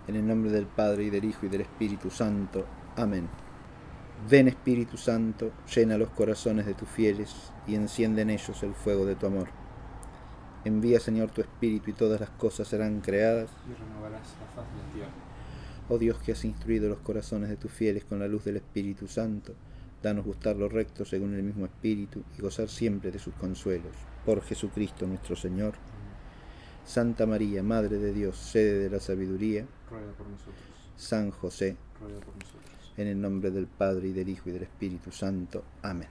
En el nombre del Padre, y del Hijo, y del Espíritu Santo. Amén. Ven, Espíritu Santo, llena los corazones de tus fieles, y enciende en ellos el fuego de tu amor. Envía, Señor, tu Espíritu, y todas las cosas serán creadas. Y renovarás la faz de la tierra. Oh Dios, que has instruido los corazones de tus fieles con la luz del Espíritu Santo, danos gustar lo recto según el mismo Espíritu, y gozar siempre de sus consuelos. Por Jesucristo nuestro Señor. Santa María, Madre de Dios, sede de la sabiduría, Ruega por nosotros. San José, Ruega por nosotros. en el nombre del Padre, y del Hijo, y del Espíritu Santo. Amén.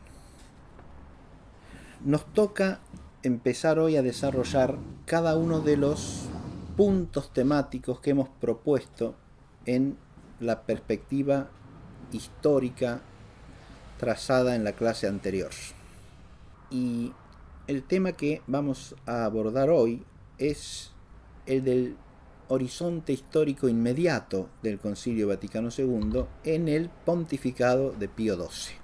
Nos toca empezar hoy a desarrollar cada uno de los puntos temáticos que hemos propuesto en la perspectiva histórica trazada en la clase anterior. Y el tema que vamos a abordar hoy es el del horizonte histórico inmediato del Concilio Vaticano II en el pontificado de Pío XII.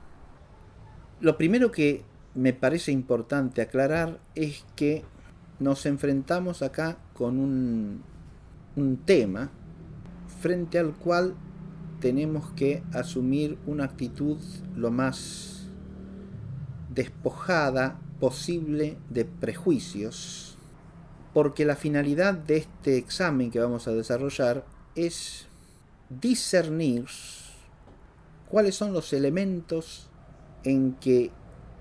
Lo primero que me parece importante aclarar es que nos enfrentamos acá con un tema frente al cual tenemos que asumir una actitud lo más despojada posible de prejuicios, porque la finalidad de este examen que vamos a desarrollar es discernir cuáles son los elementos en que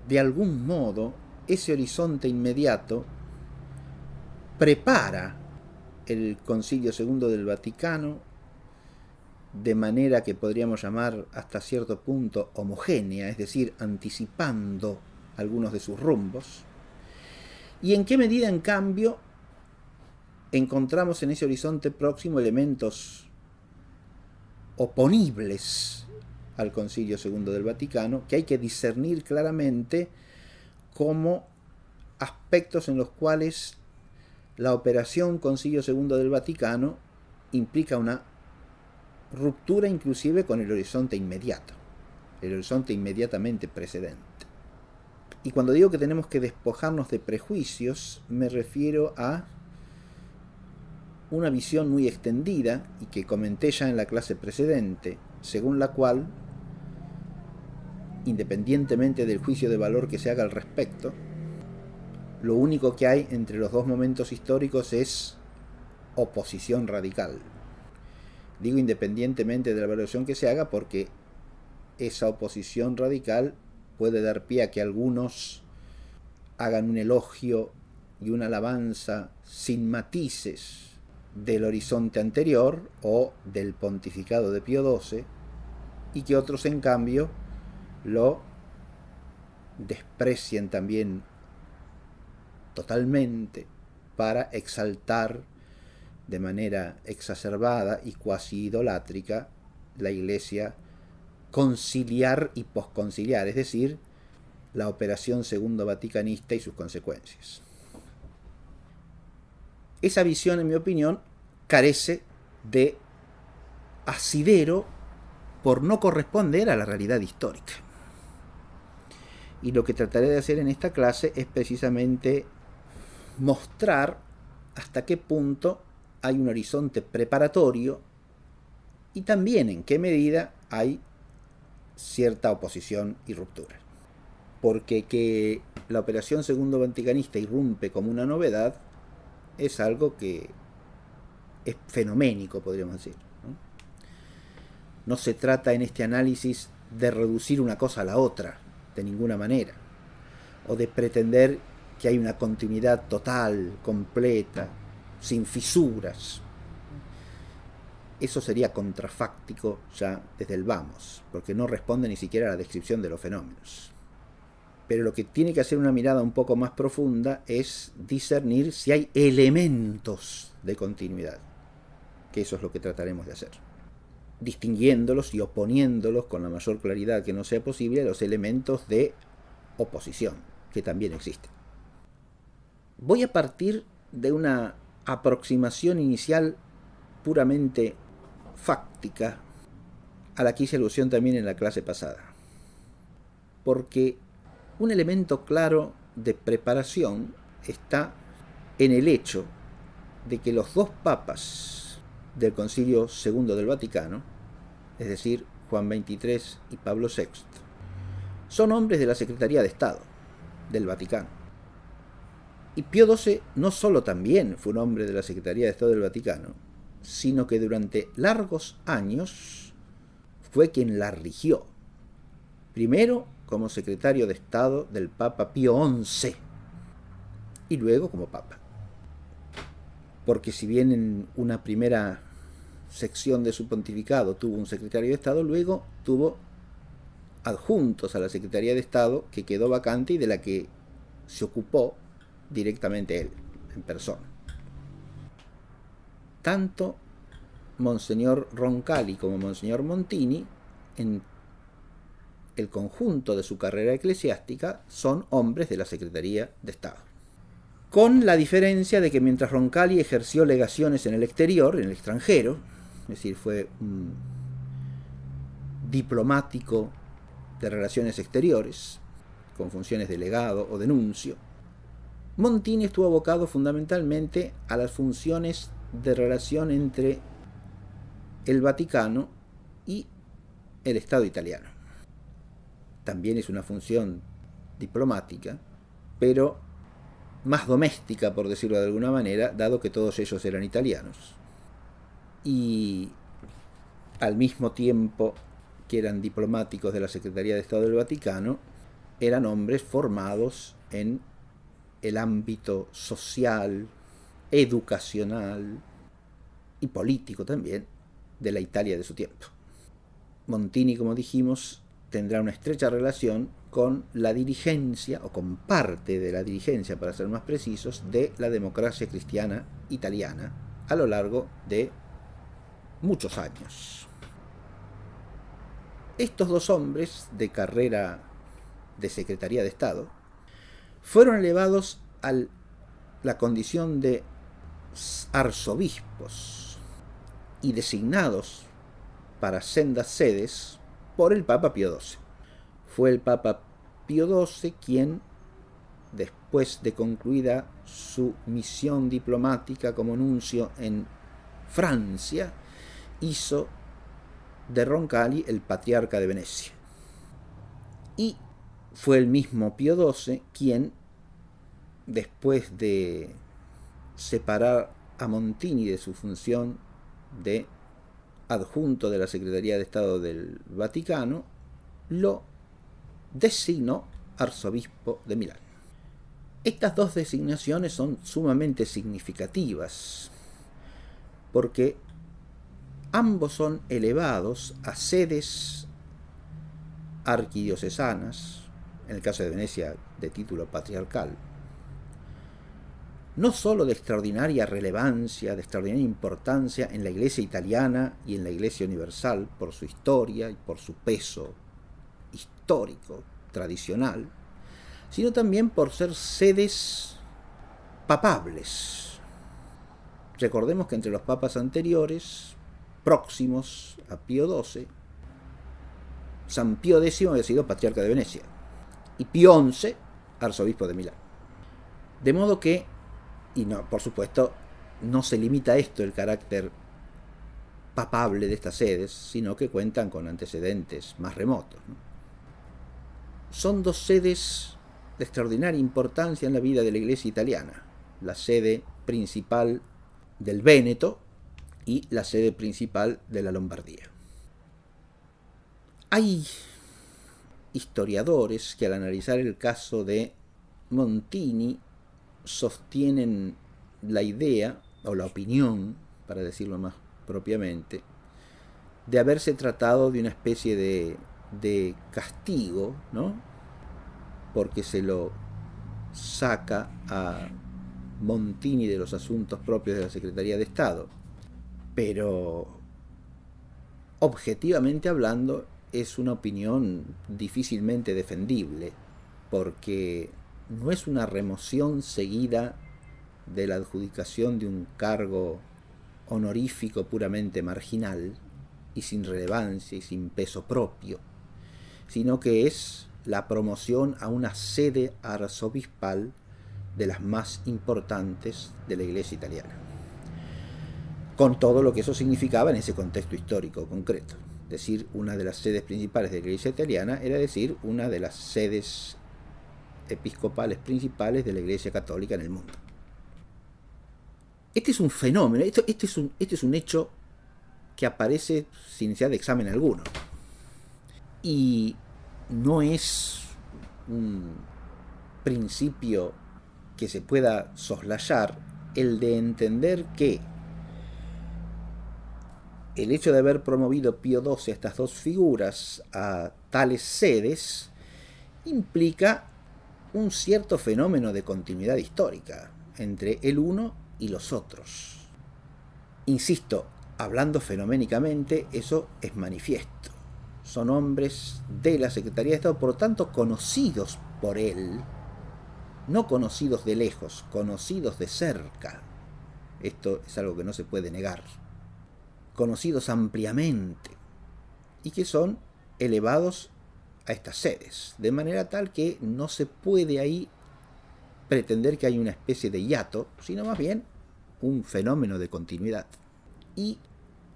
de algún modo ese horizonte inmediato prepara el Concilio II del Vaticano de manera que podríamos llamar hasta cierto punto homogénea, es decir, anticipando algunos de sus rumbos, y en qué medida, en cambio, encontramos en ese horizonte próximo elementos oponibles al Concilio II del Vaticano, que hay que discernir claramente como aspectos en los cuales la operación Concilio II del Vaticano implica una ruptura inclusive con el horizonte inmediato, el horizonte inmediatamente precedente. Y cuando digo que tenemos que despojarnos de prejuicios, me refiero a una visión muy extendida, y que comenté ya en la clase precedente, según la cual, independientemente del juicio de valor que se haga al respecto, lo único que hay entre los dos momentos históricos es oposición radical. Digo independientemente de la evaluación que se haga porque esa oposición radical puede dar pie a que algunos hagan un elogio y una alabanza sin matices del horizonte anterior o del pontificado de Pío XII, y que otros en cambio lo desprecien también totalmente para exaltar de manera exacerbada y cuasi idolátrica la Iglesia conciliar y posconciliar, es decir, la operación segundo vaticanista y sus consecuencias. Esa visión, en mi opinión, carece de asidero por no corresponder a la realidad histórica. Y lo que trataré de hacer en esta clase es precisamente mostrar hasta qué punto hay un horizonte preparatorio y también en qué medida hay cierta oposición y ruptura. Porque que la operación segundo vaticanista irrumpe como una novedad es algo que es fenoménico, podríamos decir. No se trata en este análisis de reducir una cosa a la otra, de ninguna manera, o de pretender que hay una continuidad total, completa, sin fisuras. Eso sería contrafáctico ya desde el vamos, porque no responde ni siquiera a la descripción de los fenómenos. Pero lo que tiene que hacer una mirada un poco más profunda es discernir si hay elementos de continuidad, que eso es lo que trataremos de hacer, distinguiéndolos y oponiéndolos con la mayor claridad que nos sea posible a los elementos de oposición, que también existen. Voy a partir de una aproximación inicial puramente fáctica, a la que hice alusión también en la clase pasada, porque un elemento claro de preparación está en el hecho de que los dos papas del Concilio II del Vaticano, es decir, Juan XXIII y Pablo VI, son hombres de la Secretaría de Estado del Vaticano. Y Pío XII no solo también fue un hombre de la Secretaría de Estado del Vaticano, sino que durante largos años fue quien la rigió. Primero como secretario de Estado del Papa Pío XI y luego como Papa. Porque si bien en una primera sección de su pontificado tuvo un secretario de Estado, luego tuvo adjuntos a la Secretaría de Estado que quedó vacante y de la que se ocupó directamente él, en persona. Tanto Monseñor Roncalli como Monseñor Montini, en el conjunto de su carrera eclesiástica, son hombres de la Secretaría de Estado. Con la diferencia de que mientras Roncalli ejerció legaciones en el exterior, en el extranjero, es decir, fue un diplomático de relaciones exteriores, con funciones de legado o de nuncio, Montini estuvo abocado fundamentalmente a las funciones de relación entre el Vaticano y el Estado italiano. También es una función diplomática, pero más doméstica, por decirlo de alguna manera, dado que todos ellos eran italianos. Y al mismo tiempo que eran diplomáticos de la Secretaría de Estado del Vaticano, eran hombres formados en el ámbito social, educacional y político también de la Italia de su tiempo. Montini, como dijimos, tendrá una estrecha relación con la dirigencia, o con parte de la dirigencia, para ser más precisos, de la democracia cristiana italiana a lo largo de muchos años. Estos dos hombres de carrera de Secretaría de Estado fueron elevados a la condición de arzobispos y designados para sendas sedes por el Papa Pío XII. Fue el Papa Pío XII quien, después de concluida su misión diplomática como nuncio en Francia, hizo de Roncalli el patriarca de Venecia. Y fue el mismo Pío XII quien, después de separar a Montini de su función de adjunto de la Secretaría de Estado del Vaticano, lo designó arzobispo de Milán. Estas dos designaciones son sumamente significativas porque ambos son elevados a sedes arquidiocesanas, en el caso de Venecia de título patriarcal, no solo de extraordinaria relevancia, de extraordinaria importancia en la Iglesia italiana y en la Iglesia universal por su historia y por su peso histórico, tradicional, sino también por ser sedes papables. Recordemos que entre los papas anteriores, próximos a Pío XII, San Pío X había sido patriarca de Venecia y Pío XI arzobispo de Milán. De modo que, y no, por supuesto, no se limita a esto el carácter papable de estas sedes, sino que cuentan con antecedentes más remotos, ¿no? Son dos sedes de extraordinaria importancia en la vida de la Iglesia italiana: la sede principal del Véneto y la sede principal de la Lombardía. Hay historiadores que, al analizar el caso de Montini, sostienen la idea, o la opinión, para decirlo más propiamente, de haberse tratado de una especie de castigo, ¿no? Porque se lo saca a Montini de los asuntos propios de la Secretaría de Estado. Pero, objetivamente hablando, es una opinión difícilmente defendible, porque no es una remoción seguida de la adjudicación de un cargo honorífico puramente marginal y sin relevancia y sin peso propio, sino que es la promoción a una sede arzobispal de las más importantes de la Iglesia italiana. con todo lo que eso significaba en ese contexto histórico concreto. Es decir, una de las sedes principales de la Iglesia italiana era decir una de las sedes episcopales principales de la Iglesia católica en el mundo. Este es un fenómeno, este es un hecho que aparece sin necesidad de examen alguno. Y no es un principio que se pueda soslayar el de entender que el hecho de haber promovido Pío XII a estas dos figuras a tales sedes implica un cierto fenómeno de continuidad histórica entre el uno y los otros. Insisto, hablando fenoménicamente, eso es manifiesto. Son hombres de la Secretaría de Estado, por lo tanto conocidos por él, no conocidos de lejos, conocidos de cerca. Esto es algo que no se puede negar. Conocidos ampliamente y que son elevados a estas sedes, de manera tal que no se puede ahí pretender que hay una especie de hiato, sino más bien un fenómeno de continuidad. Y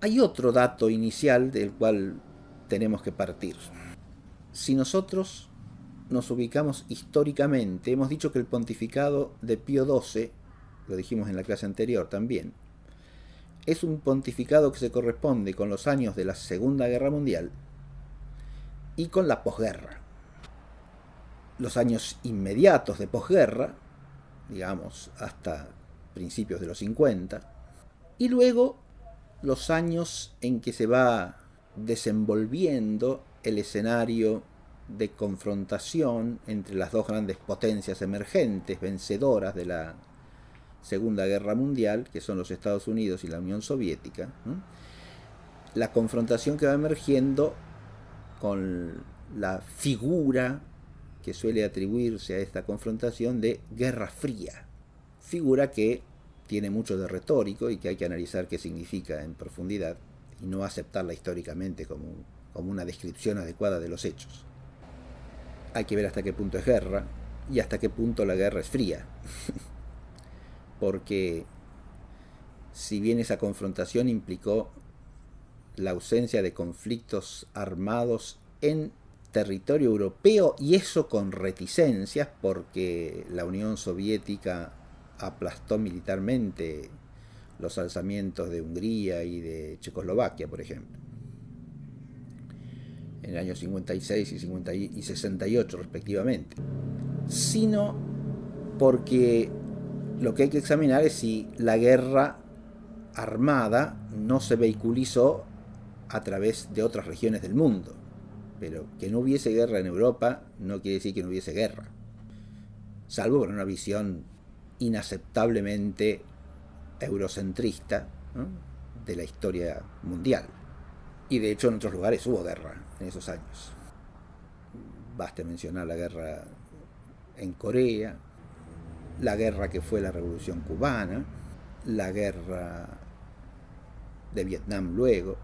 hay otro dato inicial del cual tenemos que partir. Si nosotros nos ubicamos históricamente, hemos dicho que el pontificado de Pío XII, lo dijimos en la clase anterior también, es un pontificado que se corresponde con los años de la Segunda Guerra Mundial y con la posguerra. Los años inmediatos de posguerra, digamos, hasta principios de los 50, y luego los años en que se va desenvolviendo el escenario de confrontación entre las dos grandes potencias emergentes, vencedoras de la Segunda Guerra Mundial, que son los Estados Unidos y la Unión Soviética, ¿no? La confrontación que va emergiendo con la figura que suele atribuirse a esta confrontación de Guerra Fría, figura que tiene mucho de retórico y que hay que analizar qué significa en profundidad y no aceptarla históricamente como una descripción adecuada de los hechos. Hay que ver hasta qué punto es guerra y hasta qué punto la guerra es fría. Porque si bien esa confrontación implicó la ausencia de conflictos armados en territorio europeo, y eso con reticencias, porque la Unión Soviética aplastó militarmente los alzamientos de Hungría y de Checoslovaquia, por ejemplo, en el año 56 y 68 respectivamente, sino porque lo que hay que examinar es si la guerra armada no se vehiculizó a través de otras regiones del mundo. Pero que no hubiese guerra en Europa no quiere decir que no hubiese guerra, salvo por una visión inaceptablemente eurocentrista, ¿no?, de la historia mundial. Y de hecho en otros lugares hubo guerra en esos años. Basta mencionar la guerra en Corea, la guerra que fue la Revolución Cubana, la guerra de Vietnam luego,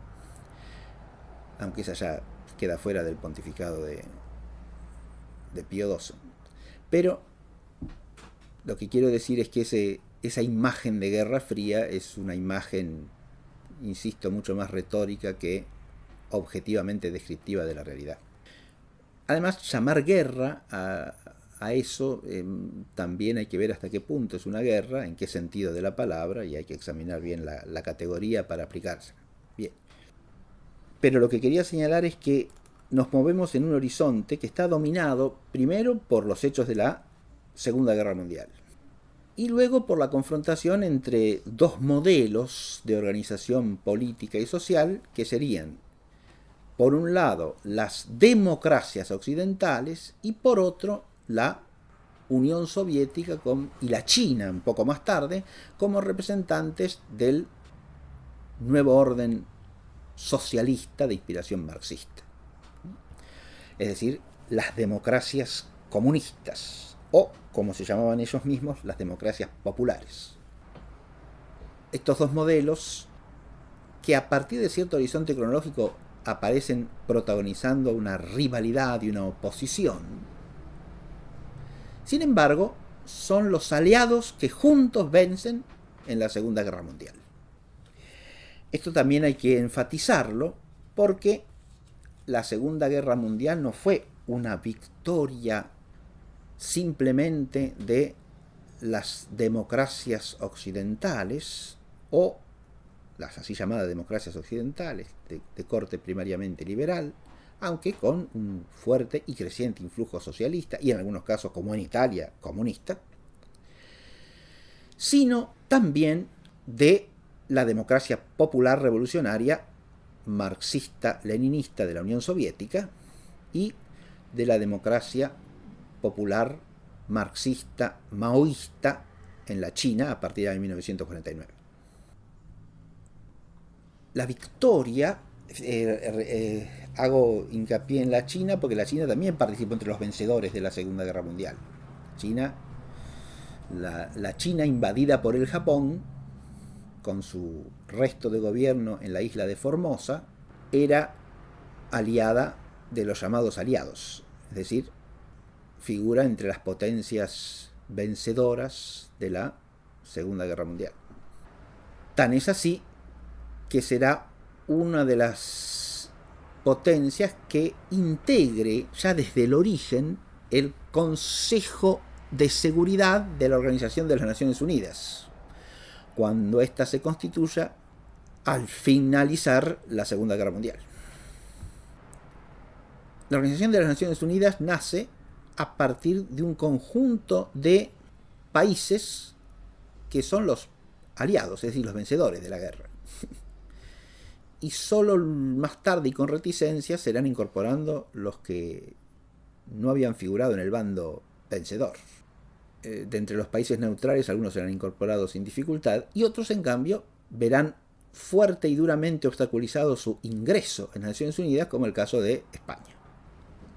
aunque esa ya queda fuera del pontificado de Pío XII. Pero lo que quiero decir es que esa imagen de Guerra Fría es una imagen, insisto, mucho más retórica que objetivamente descriptiva de la realidad. Además, llamar guerra a eso también hay que ver hasta qué punto es una guerra, en qué sentido de la palabra, y hay que examinar bien la categoría para aplicarse. Bien. Pero lo que quería señalar es que nos movemos en un horizonte que está dominado primero por los hechos de la Segunda Guerra Mundial y luego por la confrontación entre dos modelos de organización política y social que serían, por un lado, las democracias occidentales y por otro, la Unión Soviética y la China, un poco más tarde, como representantes del nuevo orden socialista de inspiración marxista. Es decir, las democracias comunistas, o, como se llamaban ellos mismos, las democracias populares. Estos dos modelos, que a partir de cierto horizonte cronológico aparecen protagonizando una rivalidad y una oposición, sin embargo, son los aliados que juntos vencen en la Segunda Guerra Mundial. Esto también hay que enfatizarlo porque la Segunda Guerra Mundial no fue una victoria simplemente de las democracias occidentales o las así llamadas democracias occidentales de corte primariamente liberal, aunque con un fuerte y creciente influjo socialista y en algunos casos, como en Italia, comunista, sino también de la democracia popular revolucionaria marxista-leninista de la Unión Soviética y de la democracia popular marxista-maoísta en la China a partir de 1949. La victoria, hago hincapié en la China porque la China también participó entre los vencedores de la Segunda Guerra Mundial. La China invadida por el Japón, con su resto de gobierno en la isla de Formosa, era aliada de los llamados aliados, es decir, figura entre las potencias vencedoras de la Segunda Guerra Mundial. Tan es así que será una de las potencias que integre ya desde el origen el Consejo de Seguridad de la Organización de las Naciones Unidas, cuando ésta se constituya al finalizar la Segunda Guerra Mundial. La Organización de las Naciones Unidas nace a partir de un conjunto de países que son los aliados, es decir, los vencedores de la guerra. Y solo más tarde y con reticencia serán incorporando los que no habían figurado en el bando vencedor. De entre los países neutrales, algunos serán incorporados sin dificultad y otros, en cambio, verán fuerte y duramente obstaculizado su ingreso en las Naciones Unidas, como el caso de España,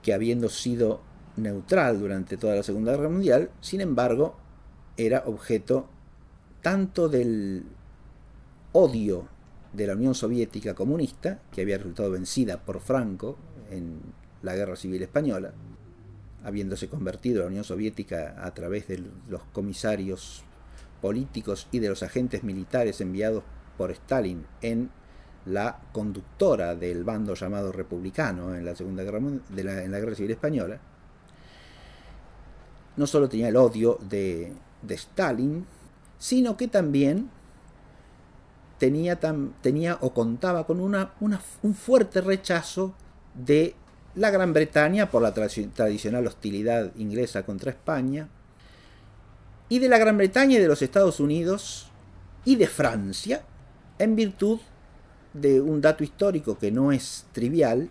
que habiendo sido neutral durante toda la Segunda Guerra Mundial, sin embargo, era objeto tanto del odio de la Unión Soviética comunista, que había resultado vencida por Franco en la Guerra Civil Española, habiéndose convertido la Unión Soviética a través de los comisarios políticos y de los agentes militares enviados por Stalin en la conductora del bando llamado republicano en la Segunda Guerra en la Guerra Civil Española. No solo tenía el odio de Stalin, sino que también tenía o contaba con un fuerte rechazo de la Gran Bretaña por la tradicional hostilidad inglesa contra España, y de la Gran Bretaña y de los Estados Unidos y de Francia, en virtud de un dato histórico que no es trivial,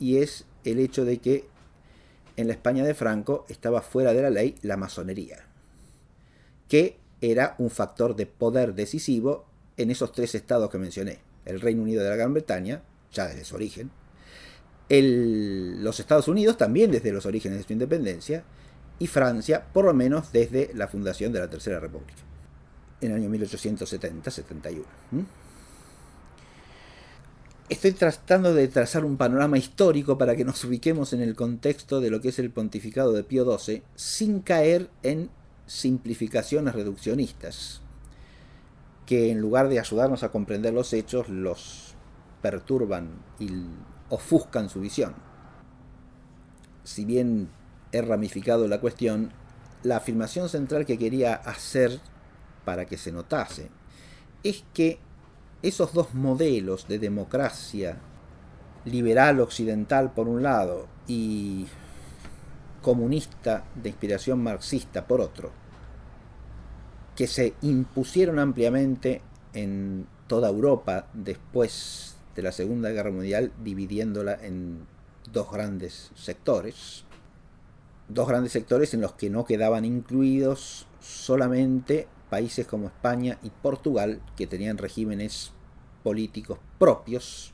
y es el hecho de que en la España de Franco estaba fuera de la ley la masonería, que era un factor de poder decisivo en esos tres estados que mencioné: el Reino Unido de la Gran Bretaña, ya desde su origen, los Estados Unidos también desde los orígenes de su independencia, y Francia por lo menos desde la fundación de la Tercera República, en el año 1870-71. Estoy tratando de trazar un panorama histórico para que nos ubiquemos en el contexto de lo que es el pontificado de Pío XII, sin caer en simplificaciones reduccionistas, que en lugar de ayudarnos a comprender los hechos, los perturban y ofuscan su visión. Si bien he ramificado la cuestión, la afirmación central que quería hacer para que se notase es que esos dos modelos de democracia liberal occidental por un lado y comunista de inspiración marxista por otro, que se impusieron ampliamente en toda Europa después de la Segunda Guerra Mundial, dividiéndola en dos grandes sectores en los que no quedaban incluidos solamente países como España y Portugal, que tenían regímenes políticos propios,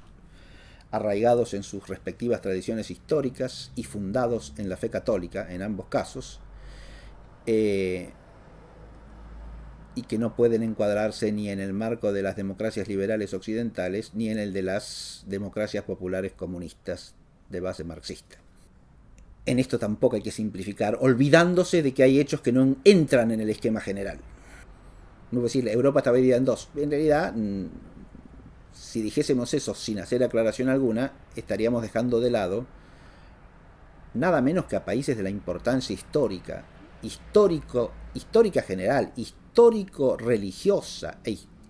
arraigados en sus respectivas tradiciones históricas y fundados en la fe católica en ambos casos, y que no pueden encuadrarse ni en el marco de las democracias liberales occidentales ni en el de las democracias populares comunistas de base marxista. En esto tampoco hay que simplificar, olvidándose de que hay hechos que no entran en el esquema general. No puedo decir, Europa está dividida en dos. En realidad, si dijésemos eso sin hacer aclaración alguna, estaríamos dejando de lado nada menos que a países de la importancia histórica, histórica general, histórico-religiosa,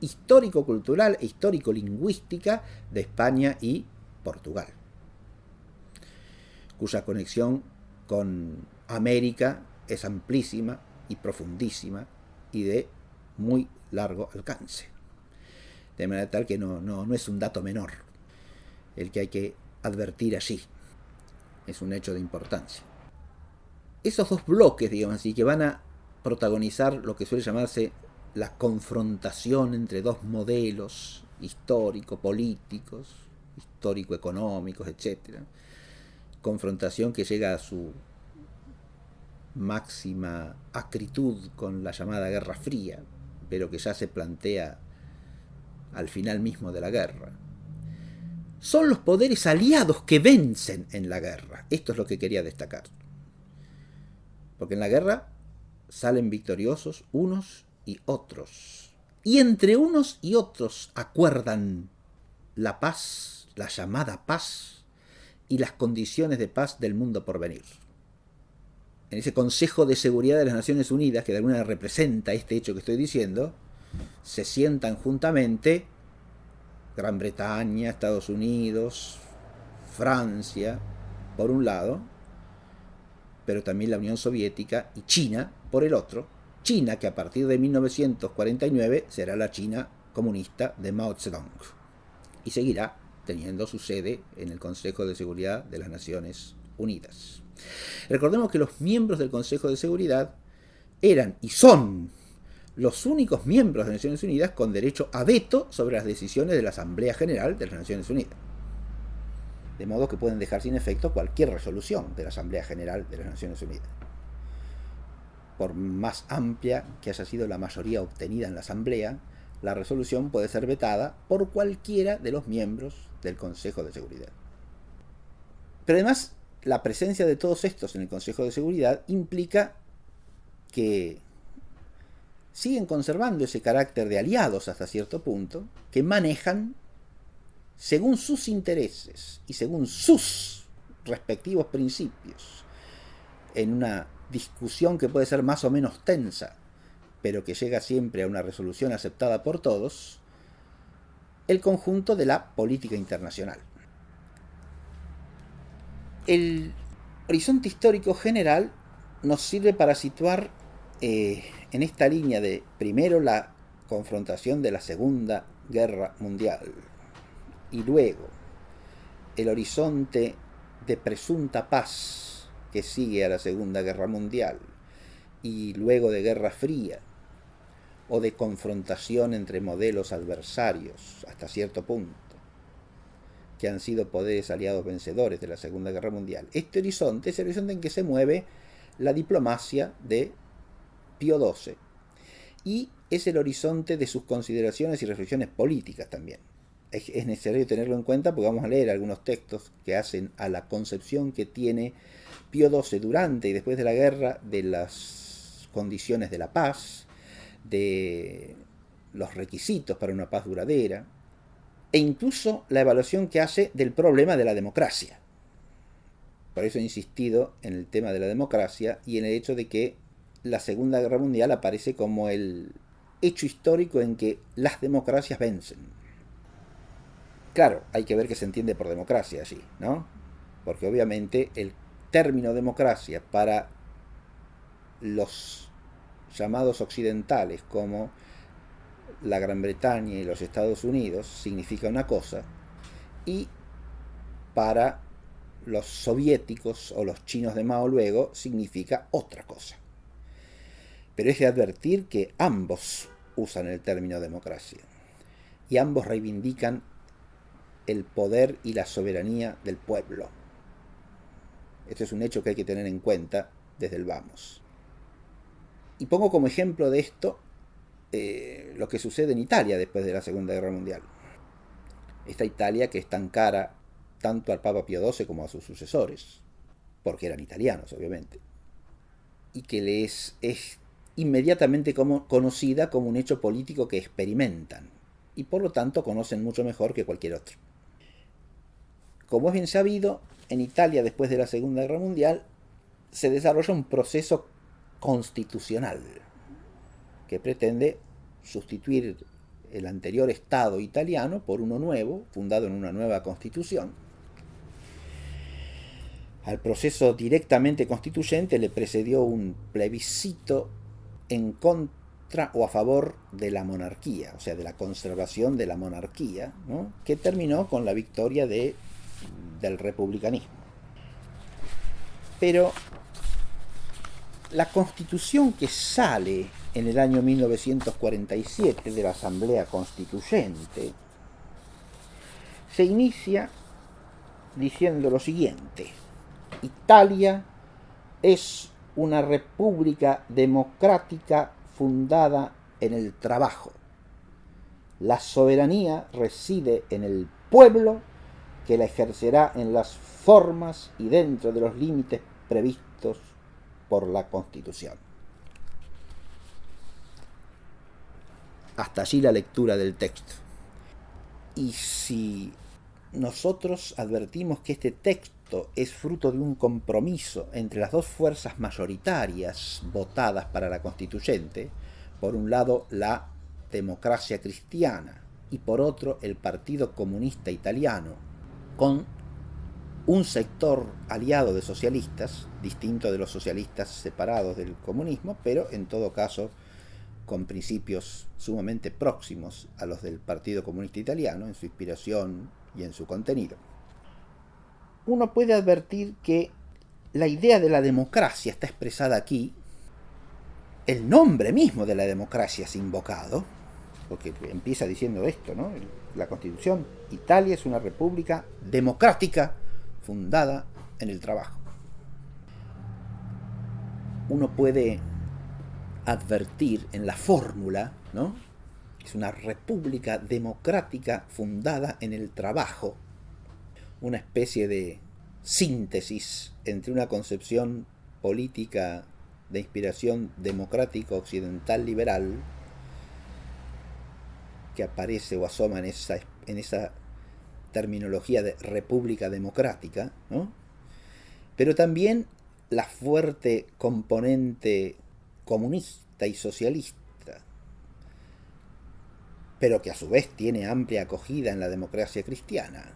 histórico-cultural e histórico-lingüística de España y Portugal, cuya conexión con América es amplísima y profundísima y de muy largo alcance. De manera tal que no es un dato menor el que hay que advertir allí. Es un hecho de importancia. Esos dos bloques, digamos así, que van a protagonizar lo que suele llamarse la confrontación entre dos modelos histórico-políticos, histórico-económicos, etc. Confrontación que llega a su máxima acritud con la llamada Guerra Fría, pero que ya se plantea al final mismo de la guerra. Son los poderes aliados que vencen en la guerra. Esto es lo que quería destacar. Porque en la guerra salen victoriosos unos y otros. Y entre unos y otros acuerdan la paz, la llamada paz, y las condiciones de paz del mundo por venir. En ese Consejo de Seguridad de las Naciones Unidas, que de alguna manera representa este hecho que estoy diciendo, se sientan juntamente Gran Bretaña, Estados Unidos, Francia, por un lado, pero también la Unión Soviética y China, por el otro. China, que a partir de 1949 será la China comunista de Mao Zedong y seguirá teniendo su sede en el Consejo de Seguridad de las Naciones Unidas. Recordemos que los miembros del Consejo de Seguridad eran y son los únicos miembros de las Naciones Unidas con derecho a veto sobre las decisiones de la Asamblea General de las Naciones Unidas. De modo que pueden dejar sin efecto cualquier resolución de la Asamblea General de las Naciones Unidas. Por más amplia que haya sido la mayoría obtenida en la Asamblea, la resolución puede ser vetada por cualquiera de los miembros del Consejo de Seguridad. Pero además, la presencia de todos estos en el Consejo de Seguridad implica que siguen conservando ese carácter de aliados hasta cierto punto, que manejan según sus intereses y según sus respectivos principios, en una discusión que puede ser más o menos tensa, pero que llega siempre a una resolución aceptada por todos, el conjunto de la política internacional. El horizonte histórico general nos sirve para situar en esta línea de, primero, la confrontación de la Segunda Guerra Mundial y luego el horizonte de presunta paz que sigue a la Segunda Guerra Mundial y luego de Guerra Fría o de confrontación entre modelos adversarios hasta cierto punto que han sido poderes aliados vencedores de la Segunda Guerra Mundial. Este horizonte es el horizonte en que se mueve la diplomacia de Pío XII y es el horizonte de sus consideraciones y reflexiones políticas también. Es necesario tenerlo en cuenta porque vamos a leer algunos textos que hacen a la concepción que tiene Pío XII durante y después de la guerra de las condiciones de la paz, de los requisitos para una paz duradera, e incluso la evaluación que hace del problema de la democracia. Por eso he insistido en el tema de la democracia y en el hecho de que la Segunda Guerra Mundial aparece como el hecho histórico en que las democracias vencen. Claro, hay que ver qué se entiende por democracia allí, ¿no? Porque obviamente el término democracia para los llamados occidentales como la Gran Bretaña y los Estados Unidos significa una cosa, y para los soviéticos o los chinos de Mao luego significa otra cosa. Pero es de advertir que ambos usan el término democracia y ambos reivindican el poder y la soberanía del pueblo. Este es un hecho que hay que tener en cuenta desde el vamos. Y pongo como ejemplo de esto lo que sucede en Italia después de la Segunda Guerra Mundial. Esta Italia que es tan cara tanto al Papa Pío XII como a sus sucesores, porque eran italianos, obviamente, y que les es inmediatamente conocida como un hecho político que experimentan. y por lo tanto conocen mucho mejor que cualquier otro. Como es bien sabido, en Italia después de la Segunda Guerra Mundial se desarrolla un proceso constitucional que pretende sustituir el anterior Estado italiano por uno nuevo, fundado en una nueva constitución. Al proceso directamente constituyente le precedió un plebiscito en contra o a favor de la monarquía, o sea, de la conservación de la monarquía, ¿no?, que terminó con la victoria del republicanismo. Pero la constitución que sale en el año 1947 de la Asamblea Constituyente se inicia diciendo lo siguiente: Italia es una república democrática fundada en el trabajo. La soberanía reside en el pueblo, que la ejercerá en las formas y dentro de los límites previstos por la Constitución. Hasta allí la lectura del texto. Y si nosotros advertimos que este texto es fruto de un compromiso entre las dos fuerzas mayoritarias votadas para la constituyente, por un lado la democracia cristiana y por otro el Partido Comunista Italiano, con un sector aliado de socialistas, distinto de los socialistas separados del comunismo, pero en todo caso con principios sumamente próximos a los del Partido Comunista Italiano en su inspiración y en su contenido. Uno puede advertir que la idea de la democracia está expresada aquí, el nombre mismo de la democracia es invocado, porque empieza diciendo esto, ¿no? La Constitución: Italia es una república democrática fundada en el trabajo. Uno puede advertir en la fórmula, ¿no?, es una república democrática fundada en el trabajo, una especie de síntesis entre una concepción política de inspiración democrática occidental liberal que aparece o asoma en esa terminología de república democrática, ¿no?, pero también la fuerte componente comunista y socialista, pero que a su vez tiene amplia acogida en la democracia cristiana,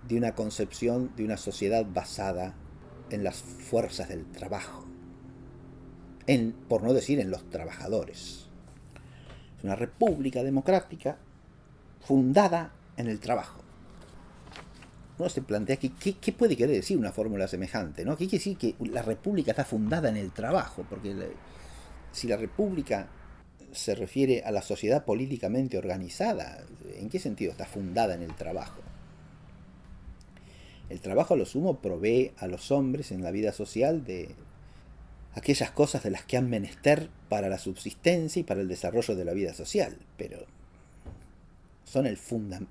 de una concepción de una sociedad basada en las fuerzas del trabajo, por no decir en los trabajadores. Es una república democrática fundada en el trabajo. Uno se plantea ¿qué puede querer decir una fórmula semejante, ¿no? ¿Qué quiere decir que la república está fundada en el trabajo? Porque si la república se refiere a la sociedad políticamente organizada, ¿en qué sentido está fundada en el trabajo? El trabajo a lo sumo provee a los hombres en la vida social de aquellas cosas de las que han menester para la subsistencia y para el desarrollo de la vida social, pero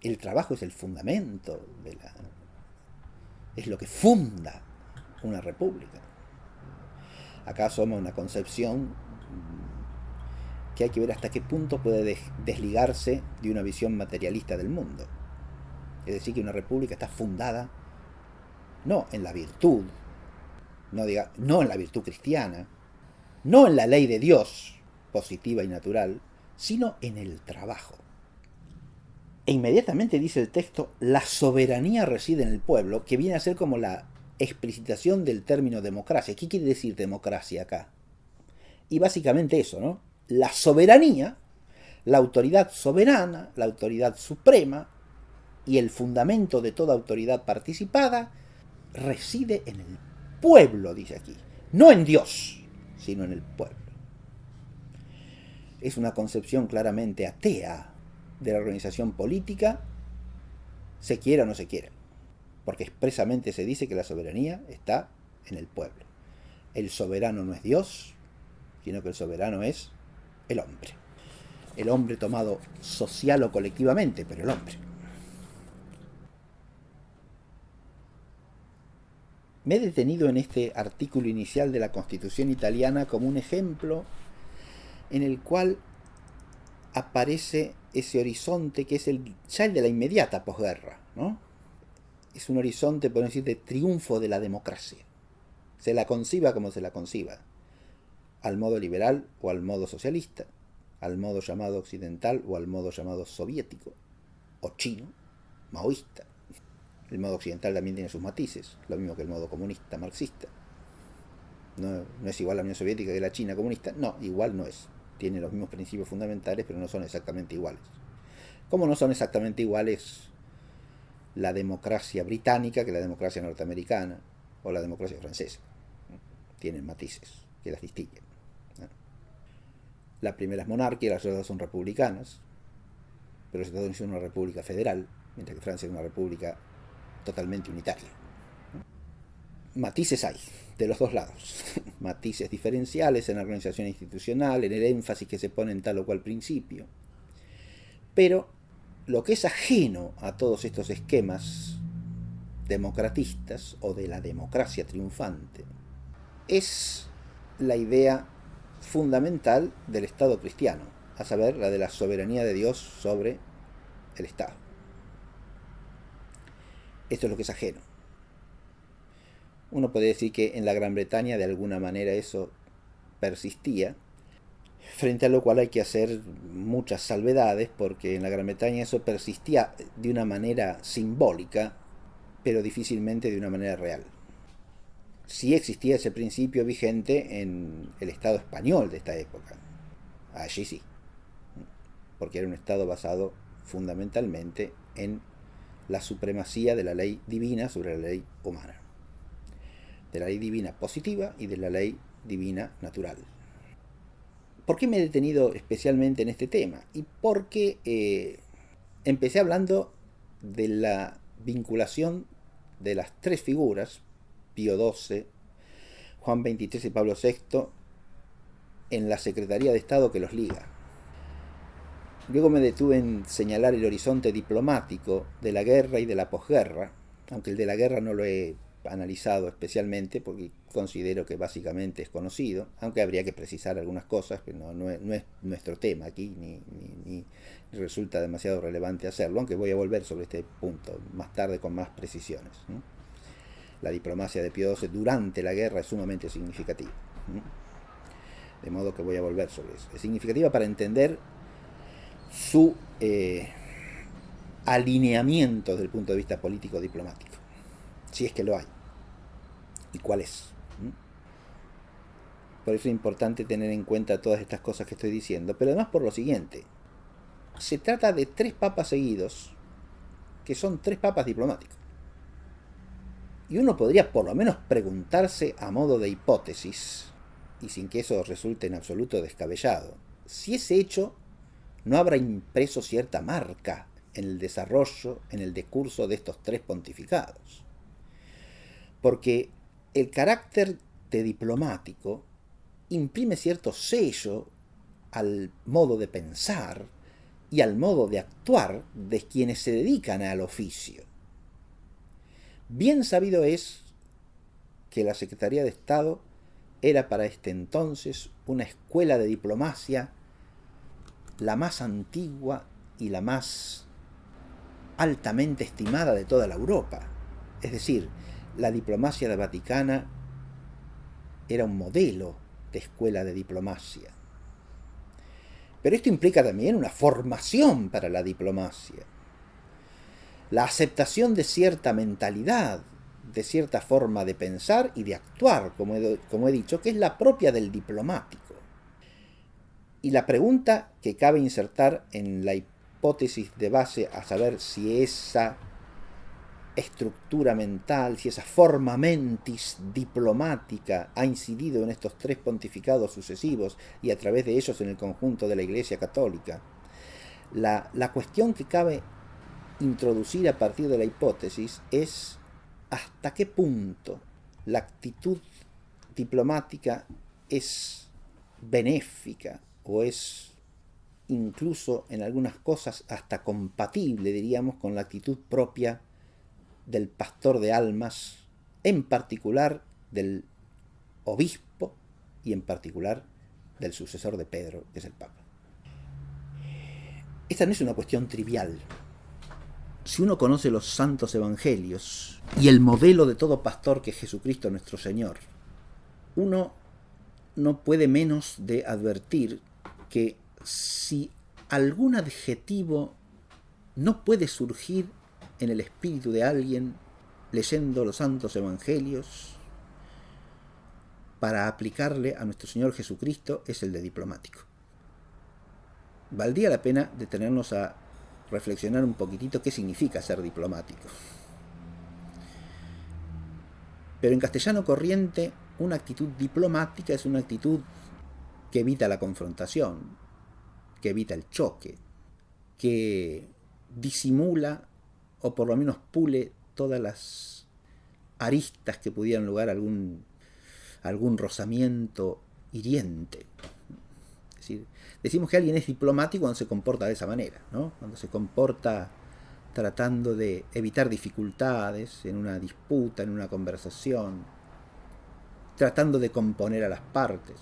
el trabajo es el fundamento es lo que funda una república. Acá asoma una concepción que hay que ver hasta qué punto puede desligarse de una visión materialista del mundo. Es decir, que una república está fundada no en la virtud, no en la virtud cristiana, no en la ley de Dios, positiva y natural, sino en el trabajo. E inmediatamente dice el texto: la soberanía reside en el pueblo, que viene a ser como la explicitación del término democracia. ¿Qué quiere decir democracia acá? Y básicamente eso, ¿no? La soberanía, la autoridad soberana, la autoridad suprema y el fundamento de toda autoridad participada reside en el pueblo, dice aquí. No en Dios, sino en el pueblo. Es una concepción claramente atea de la organización política, se quiera o no se quiera, porque expresamente se dice que la soberanía está en el pueblo. El soberano no es Dios, sino que el soberano es el hombre. El hombre tomado social o colectivamente, pero el hombre. Me he detenido en este artículo inicial de la Constitución italiana como un ejemplo en el cual aparece ese horizonte que es ya el de la inmediata posguerra, ¿no? Es un horizonte, podemos decir, de triunfo de la democracia. Se la conciba como se la conciba, al modo liberal o al modo socialista, al modo llamado occidental o al modo llamado soviético, o chino, maoísta. El modo occidental también tiene sus matices, lo mismo que el modo comunista, marxista. No es igual la Unión Soviética que la China comunista, no, igual no es. Tiene los mismos principios fundamentales, pero no son exactamente iguales. Como no son exactamente iguales la democracia británica que la democracia norteamericana o la democracia francesa. Tienen matices que las distinguen. La primera es monarquía, las otras son republicanas, pero Estados Unidos es una república federal, mientras que Francia es una república totalmente unitaria. Matices hay, de los dos lados. Matices diferenciales en la organización institucional, en el énfasis que se pone en tal o cual principio. Pero lo que es ajeno a todos estos esquemas democratistas o de la democracia triunfante es la idea fundamental del Estado cristiano, a saber, la de la soberanía de Dios sobre el Estado. Esto es lo que es ajeno. Uno puede decir que en la Gran Bretaña de alguna manera eso persistía, frente a lo cual hay que hacer muchas salvedades, porque en la Gran Bretaña eso persistía de una manera simbólica, pero difícilmente de una manera real. Sí existía ese principio vigente en el Estado español de esta época. Allí sí, porque era un Estado basado fundamentalmente en la supremacía de la ley divina sobre la ley humana, de la ley divina positiva y de la ley divina natural. ¿Por qué me he detenido especialmente en este tema? Y porque empecé hablando de la vinculación de las tres figuras, Pío XII, Juan XXIII y Pablo VI, en la Secretaría de Estado que los liga. Luego me detuve en señalar el horizonte diplomático de la guerra y de la posguerra, aunque el de la guerra no lo he analizado especialmente porque considero que básicamente es conocido, aunque habría que precisar algunas cosas, pero no es nuestro tema aquí, ni resulta demasiado relevante hacerlo, aunque voy a volver sobre este punto más tarde con más precisiones, ¿no? La diplomacia de Pío XII durante la guerra es sumamente significativa, ¿no? De modo que voy a volver sobre eso. Es significativa para entender su alineamiento desde el punto de vista político-diplomático, si es que lo hay, y cuál es. Por eso es importante tener en cuenta todas estas cosas que estoy diciendo, pero además por lo siguiente: se trata de tres papas seguidos, que son tres papas diplomáticos. Y uno podría por lo menos preguntarse a modo de hipótesis, y sin que eso resulte en absoluto descabellado, si ese hecho no habrá impreso cierta marca en el desarrollo, en el discurso de estos tres pontificados. Porque el carácter de diplomático imprime cierto sello al modo de pensar y al modo de actuar de quienes se dedican al oficio. Bien sabido es que la Secretaría de Estado era para este entonces una escuela de diplomacia la más antigua y la más altamente estimada de toda la Europa. Es decir, la diplomacia vaticana era un modelo de escuela de diplomacia. Pero esto implica también una formación para la diplomacia, la aceptación de cierta mentalidad, de cierta forma de pensar y de actuar, como he dicho, que es la propia del diplomático. Y la pregunta que cabe insertar en la hipótesis de base, a saber si esa estructura mental, si esa forma mentis diplomática ha incidido en estos tres pontificados sucesivos y a través de ellos en el conjunto de la Iglesia Católica, la cuestión que cabe introducir a partir de la hipótesis es hasta qué punto la actitud diplomática es benéfica o es incluso en algunas cosas hasta compatible, diríamos, con la actitud propia del pastor de almas, en particular del obispo y en particular del sucesor de Pedro, que es el Papa. esta no es una cuestión trivial. Si uno conoce los santos evangelios y el modelo de todo pastor que es Jesucristo nuestro Señor, uno no puede menos de advertir que si algún adjetivo no puede surgir en el espíritu de alguien leyendo los santos evangelios para aplicarle a nuestro Señor Jesucristo, es el de diplomático. Valdría la pena detenernos a reflexionar un poquitito qué significa ser diplomático. Pero en castellano corriente, una actitud diplomática es una actitud que evita la confrontación, que evita el choque, que disimula o por lo menos pule todas las aristas que pudieran lugar a algún rozamiento hiriente. Es decir, decimos que alguien es diplomático cuando se comporta de esa manera, ¿no? Cuando se comporta tratando de evitar dificultades en una disputa, en una conversación, tratando de componer a las partes.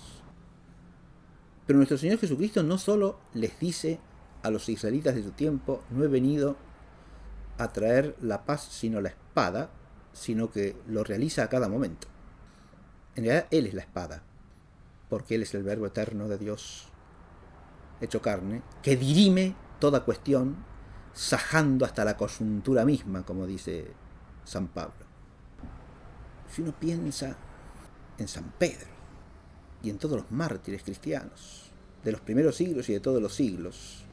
Pero nuestro Señor Jesucristo no solo les dice a los israelitas de su tiempo, no he venido a traer la paz sino la espada, sino que lo realiza a cada momento. En realidad Él es la espada, porque Él es el Verbo eterno de Dios hecho carne, que dirime toda cuestión, sajando hasta la coyuntura misma, como dice San Pablo. Si uno piensa en San Pedro y en todos los mártires cristianos de los primeros siglos y de todos los siglos,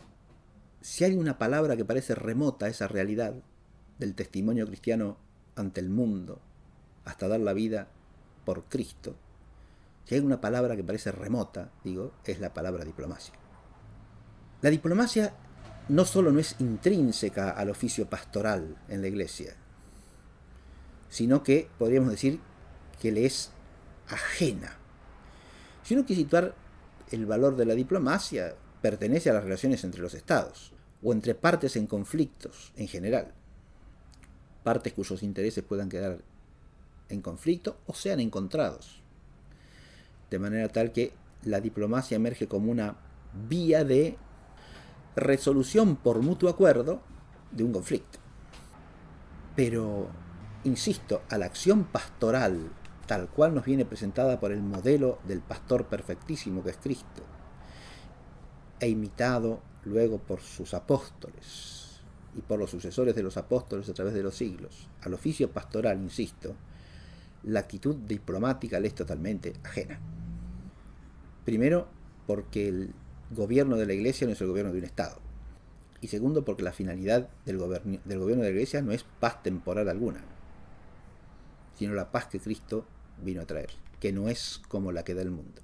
si hay una palabra que parece remota a esa realidad del testimonio cristiano ante el mundo hasta dar la vida por Cristo, si hay una palabra que parece remota, es la palabra diplomacia. La diplomacia no solo no es intrínseca al oficio pastoral en la Iglesia, sino que podríamos decir que le es ajena. Si uno quiere situar el valor de la diplomacia, pertenece a las relaciones entre los estados, o entre partes en conflictos en general, partes cuyos intereses puedan quedar en conflicto o sean encontrados, de manera tal que la diplomacia emerge como una vía de resolución por mutuo acuerdo de un conflicto. Pero, insisto, a la acción pastoral, tal cual nos viene presentada por el modelo del pastor perfectísimo que es Cristo, e imitado luego por sus apóstoles y por los sucesores de los apóstoles a través de los siglos, al oficio pastoral, insisto, la actitud diplomática le es totalmente ajena. Primero, porque el gobierno de la Iglesia no es el gobierno de un Estado. Y segundo, porque la finalidad del gobierno de la Iglesia no es paz temporal alguna, sino la paz que Cristo vino a traer, que no es como la que da el mundo.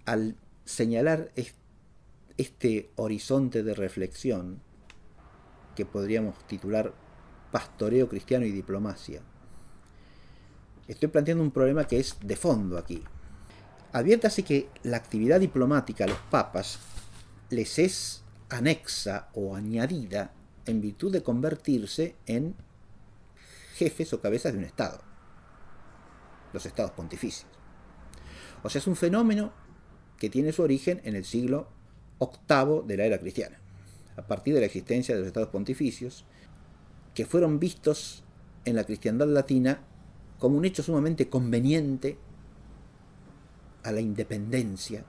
Al señalar este horizonte de reflexión, que podríamos titular pastoreo cristiano y diplomacia, estoy planteando un problema que es de fondo aquí. Adviértase que la actividad diplomática a los papas les es anexa o añadida en virtud de convertirse en jefes o cabezas de un Estado, los estados pontificios. O sea, es un fenómeno que tiene su origen en el siglo VIII de la era cristiana, a partir de la existencia de los estados pontificios, que fueron vistos en la cristiandad latina como un hecho sumamente conveniente a la independencia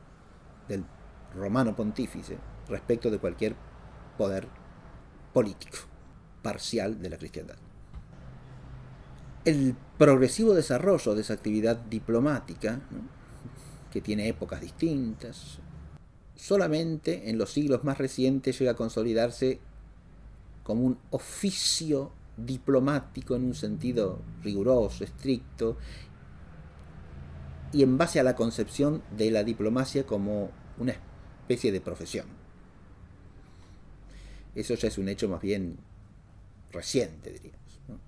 del romano pontífice respecto de cualquier poder político parcial de la cristiandad. El progresivo desarrollo de esa actividad diplomática, ¿no?, que tiene épocas distintas, solamente en los siglos más recientes llega a consolidarse como un oficio diplomático en un sentido riguroso, estricto, y en base a la concepción de la diplomacia como una especie de profesión. Eso ya es un hecho más bien reciente, diríamos, ¿no?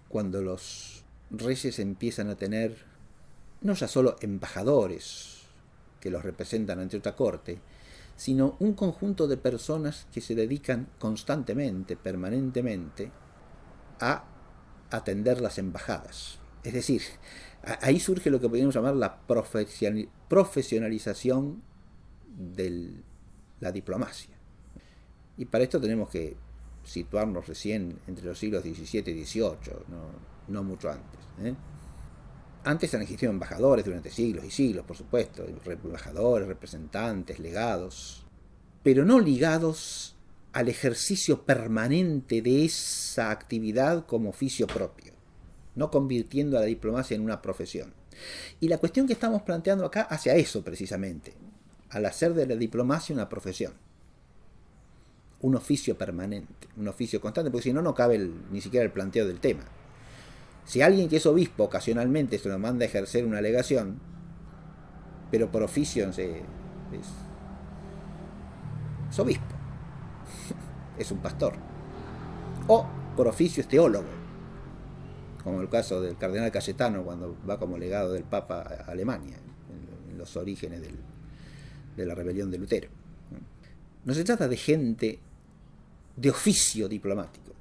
Cuando los reyes empiezan a tener no ya solo embajadores que los representan ante otra corte, sino un conjunto de personas que se dedican constantemente, permanentemente, a atender las embajadas. Es decir, ahí surge lo que podríamos llamar la profesionalización del la diplomacia. Y para esto tenemos que situarnos recién entre los siglos XVII y XVIII, no mucho antes. Antes han existido embajadores durante siglos y siglos, por supuesto, embajadores, representantes, legados, pero no ligados al ejercicio permanente de esa actividad como oficio propio, no convirtiendo a la diplomacia en una profesión. Y la cuestión que estamos planteando acá hacia eso precisamente, al hacer de la diplomacia una profesión, un oficio permanente, un oficio constante, porque si no, no cabe ni siquiera el planteo del tema. Si alguien que es obispo ocasionalmente se lo manda a ejercer una legación, pero por oficio es obispo, es un pastor, o por oficio es teólogo, como el caso del cardenal Cayetano cuando va como legado del Papa a Alemania, en los orígenes de la rebelión de Lutero. No se trata de gente de oficio diplomático.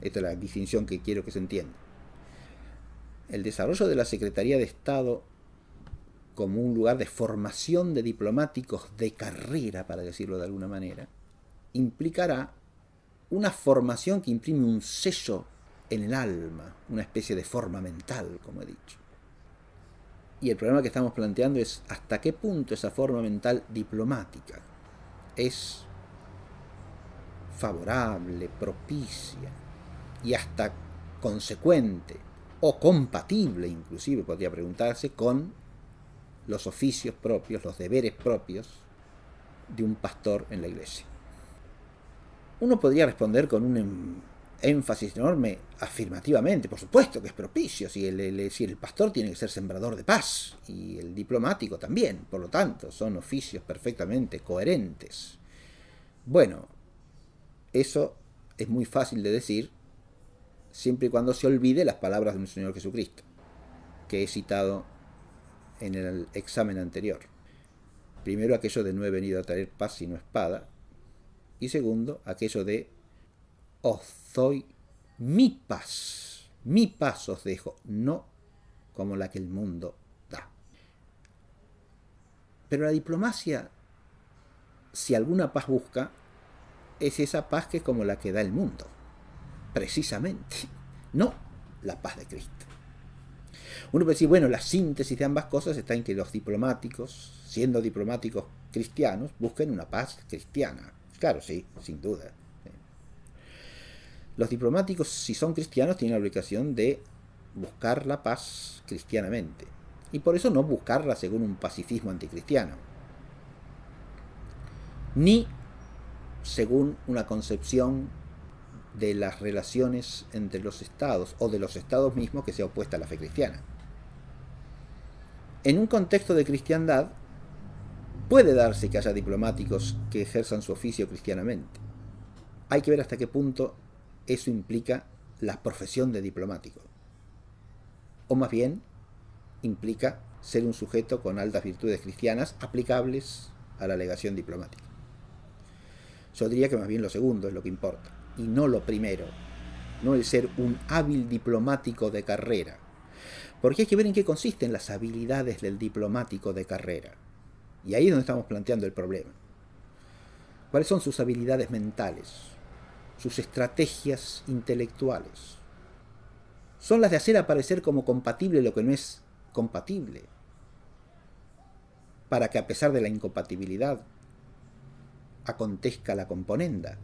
Esta es la distinción que quiero que se entienda. El desarrollo de la Secretaría de Estado como un lugar de formación de diplomáticos de carrera, para decirlo de alguna manera, implicará una formación que imprime un sello en el alma, una especie de forma mental, como he dicho. Y el problema que estamos planteando es hasta qué punto esa forma mental diplomática es favorable, propicia y hasta consecuente o compatible, inclusive podría preguntarse, con los oficios propios, los deberes propios de un pastor en la iglesia. Uno podría responder con un énfasis enorme afirmativamente, por supuesto que es propicio, si el pastor tiene que ser sembrador de paz y el diplomático también, por lo tanto son oficios perfectamente coherentes. Bueno, eso es muy fácil de decir siempre y cuando se olvide las palabras de un Señor Jesucristo, que he citado en el examen anterior. Primero, aquello de no he venido a traer paz sino espada, y segundo, aquello de os doy mi paz os dejo, no como la que el mundo da. Pero la diplomacia, si alguna paz busca, es esa paz que es como la que da el mundo, precisamente, no la paz de Cristo. Uno puede decir, bueno, la síntesis de ambas cosas está en que los diplomáticos, siendo diplomáticos cristianos, busquen una paz cristiana. Claro, sí, sin duda. Los diplomáticos, si son cristianos, tienen la obligación de buscar la paz cristianamente. Y por eso no buscarla según un pacifismo anticristiano, ni según una concepción de las relaciones entre los estados o de los estados mismos que sea opuesta a la fe cristiana. En un contexto de cristiandad puede darse que haya diplomáticos que ejerzan su oficio cristianamente. Hay que ver hasta qué punto eso implica la profesión de diplomático, o más bien implica ser un sujeto con altas virtudes cristianas aplicables a la legación diplomática. Yo diría que más bien lo segundo es lo que importa, y no lo primero, no el ser un hábil diplomático de carrera, porque hay que ver en qué consisten las habilidades del diplomático de carrera, y ahí es donde estamos planteando el problema. ¿Cuáles son sus habilidades mentales, sus estrategias intelectuales? Son las de hacer aparecer como compatible lo que no es compatible, para que a pesar de la incompatibilidad acontezca la componenda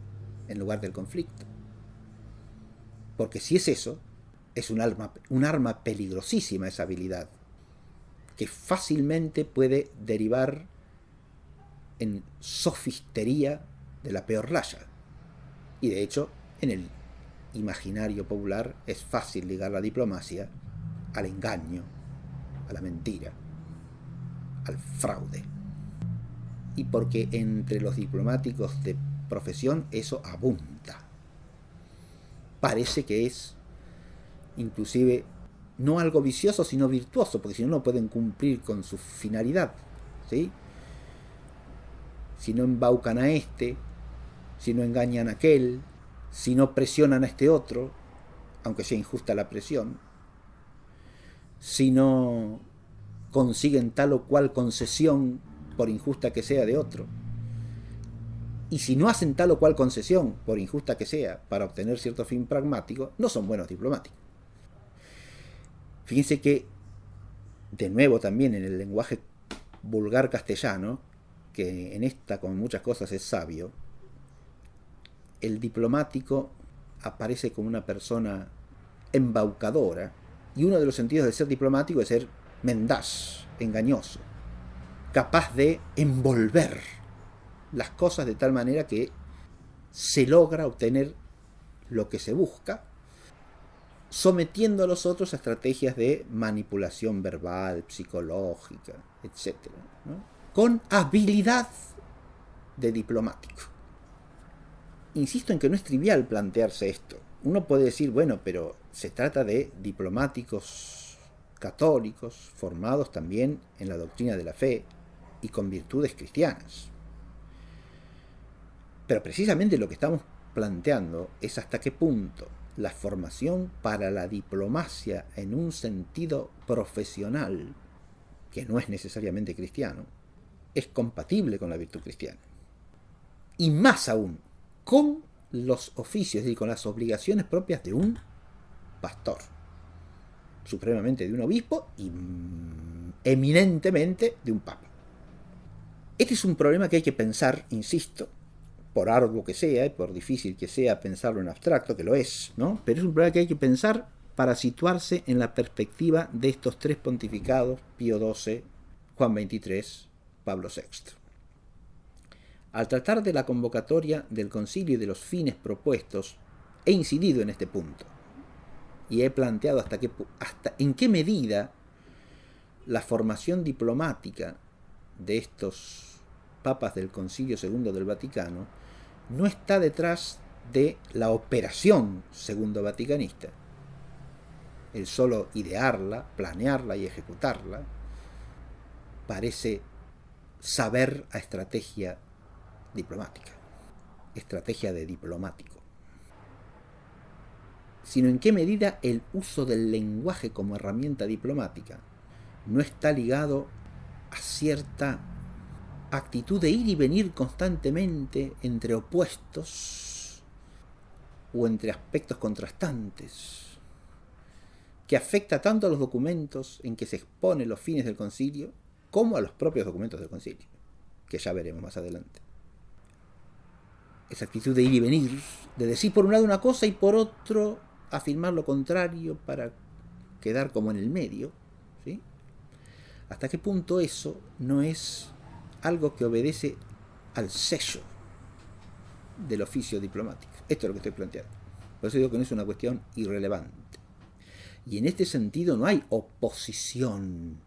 en lugar del conflicto. Porque si es eso, es un arma peligrosísima esa habilidad, que fácilmente puede derivar en sofistería de la peor raya. Y de hecho, en el imaginario popular es fácil ligar la diplomacia al engaño, a la mentira, al fraude. Y porque entre los diplomáticos de profesión eso abunda. Parece que es inclusive no algo vicioso, sino virtuoso, porque si no, no pueden cumplir con su finalidad, ¿sí? Si no embaucan a este, si no engañan a aquel, si no presionan a este otro, aunque sea injusta la presión, si no consiguen tal o cual concesión, por injusta que sea, de otro, Y si no hacen tal o cual concesión, por injusta que sea, para obtener cierto fin pragmático, no son buenos diplomáticos. Fíjense que, de nuevo también en el lenguaje vulgar castellano, que en esta, como en muchas cosas, es sabio, el diplomático aparece como una persona embaucadora, y uno de los sentidos de ser diplomático es ser mendaz, engañoso, capaz de envolver las cosas de tal manera que se logra obtener lo que se busca, sometiendo a los otros a estrategias de manipulación verbal, psicológica, etc., ¿no? Con habilidad de diplomático. Insisto en que no es trivial plantearse esto. Uno puede decir, bueno, pero se trata de diplomáticos católicos, formados también en la doctrina de la fe y con virtudes cristianas. Pero precisamente lo que estamos planteando es hasta qué punto la formación para la diplomacia en un sentido profesional, que no es necesariamente cristiano, es compatible con la virtud cristiana. Y más aún, con los oficios y con las obligaciones propias de un pastor, supremamente de un obispo y eminentemente de un papa. Este es un problema que hay que pensar, insisto, por arduo que sea y por difícil que sea pensarlo en abstracto, que lo es, ¿no? Pero es un problema que hay que pensar para situarse en la perspectiva de estos tres pontificados, Pío XII, Juan XXIII, Pablo VI. Al tratar de la convocatoria del concilio y de los fines propuestos, he incidido en este punto y he planteado hasta en qué medida la formación diplomática de estos papas del Concilio II del Vaticano no está detrás de la operación segundo vaticanista, el solo idearla, planearla y ejecutarla parece saber a estrategia diplomática, estrategia de diplomático, sino en qué medida el uso del lenguaje como herramienta diplomática no está ligado a cierta actitud de ir y venir constantemente entre opuestos o entre aspectos contrastantes, que afecta tanto a los documentos en que se exponen los fines del concilio como a los propios documentos del concilio, que ya veremos más adelante. Esa actitud de ir y venir, de decir por un lado una cosa y por otro afirmar lo contrario para quedar como en el medio, ¿sí? ¿Hasta qué punto eso no es algo que obedece al sello del oficio diplomático? Esto es lo que estoy planteando. Por eso digo que no es una cuestión irrelevante. Y en este sentido no hay oposición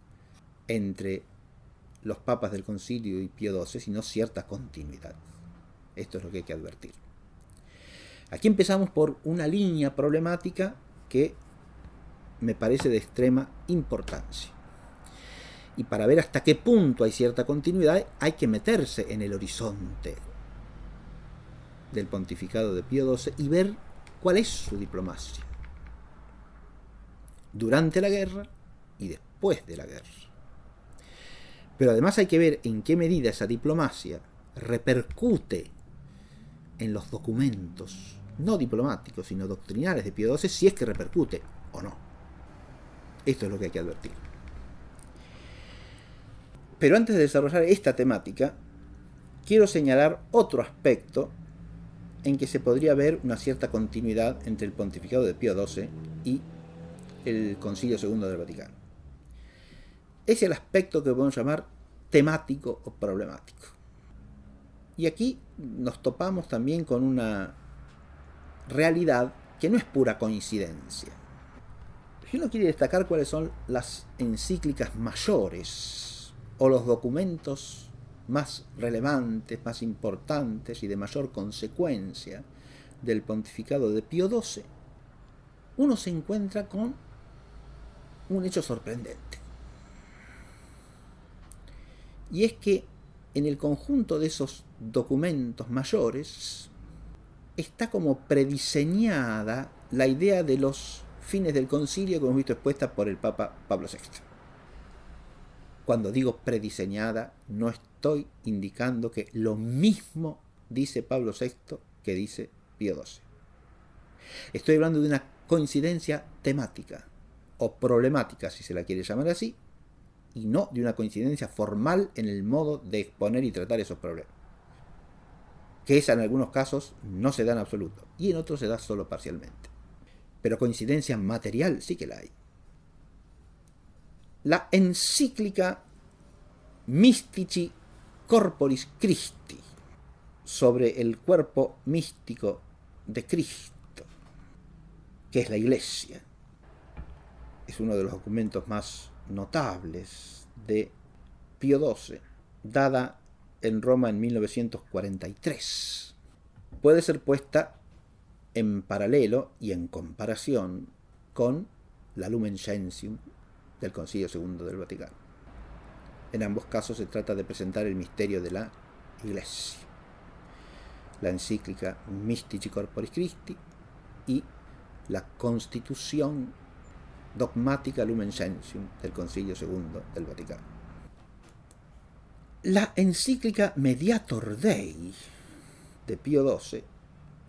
entre los papas del Concilio y Pío XII, sino cierta continuidad. Esto es lo que hay que advertir. Aquí empezamos por una línea problemática que me parece de extrema importancia. Y para ver hasta qué punto hay cierta continuidad, hay que meterse en el horizonte del pontificado de Pío XII y ver cuál es su diplomacia durante la guerra y después de la guerra. Pero además hay que ver en qué medida esa diplomacia repercute en los documentos, no diplomáticos, sino doctrinales de Pío XII, si es que repercute o no. Esto es lo que hay que advertir. Pero antes de desarrollar esta temática, quiero señalar otro aspecto en que se podría ver una cierta continuidad entre el pontificado de Pío XII y el Concilio II del Vaticano. Es el aspecto que podemos llamar temático o problemático. Y aquí nos topamos también con una realidad que no es pura coincidencia. Si uno quiere destacar cuáles son las encíclicas mayores o los documentos más relevantes, más importantes y de mayor consecuencia del pontificado de Pío XII, uno se encuentra con un hecho sorprendente. Y es que en el conjunto de esos documentos mayores está como prediseñada la idea de los fines del concilio que hemos visto expuesta por el Papa Pablo VI. Cuando digo prediseñada, no estoy indicando que lo mismo dice Pablo VI que dice Pío XII. Estoy hablando de una coincidencia temática, o problemática si se la quiere llamar así, y no de una coincidencia formal en el modo de exponer y tratar esos problemas, que esa en algunos casos no se da en absoluto, y en otros se da solo parcialmente. Pero coincidencia material sí que la hay. La encíclica Mystici Corporis Christi, sobre el cuerpo místico de Cristo, que es la Iglesia, es uno de los documentos más notables de Pío XII, dada en Roma en 1943. Puede ser puesta en paralelo y en comparación con la Lumen Gentium del Concilio II del Vaticano. En ambos casos se trata de presentar el misterio de la Iglesia. La encíclica Mystici Corporis Christi y la Constitución dogmática Lumen Gentium del Concilio II del Vaticano. La encíclica Mediator Dei de Pío XII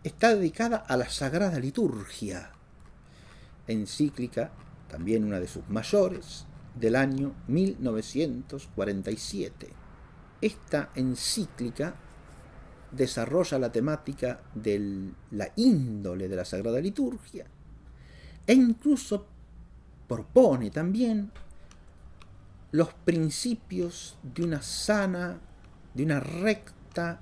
está dedicada a la Sagrada Liturgia, encíclica, también una de sus mayores, del año 1947. Esta encíclica desarrolla la temática de la índole de la Sagrada Liturgia e incluso propone también los principios de una sana, de una recta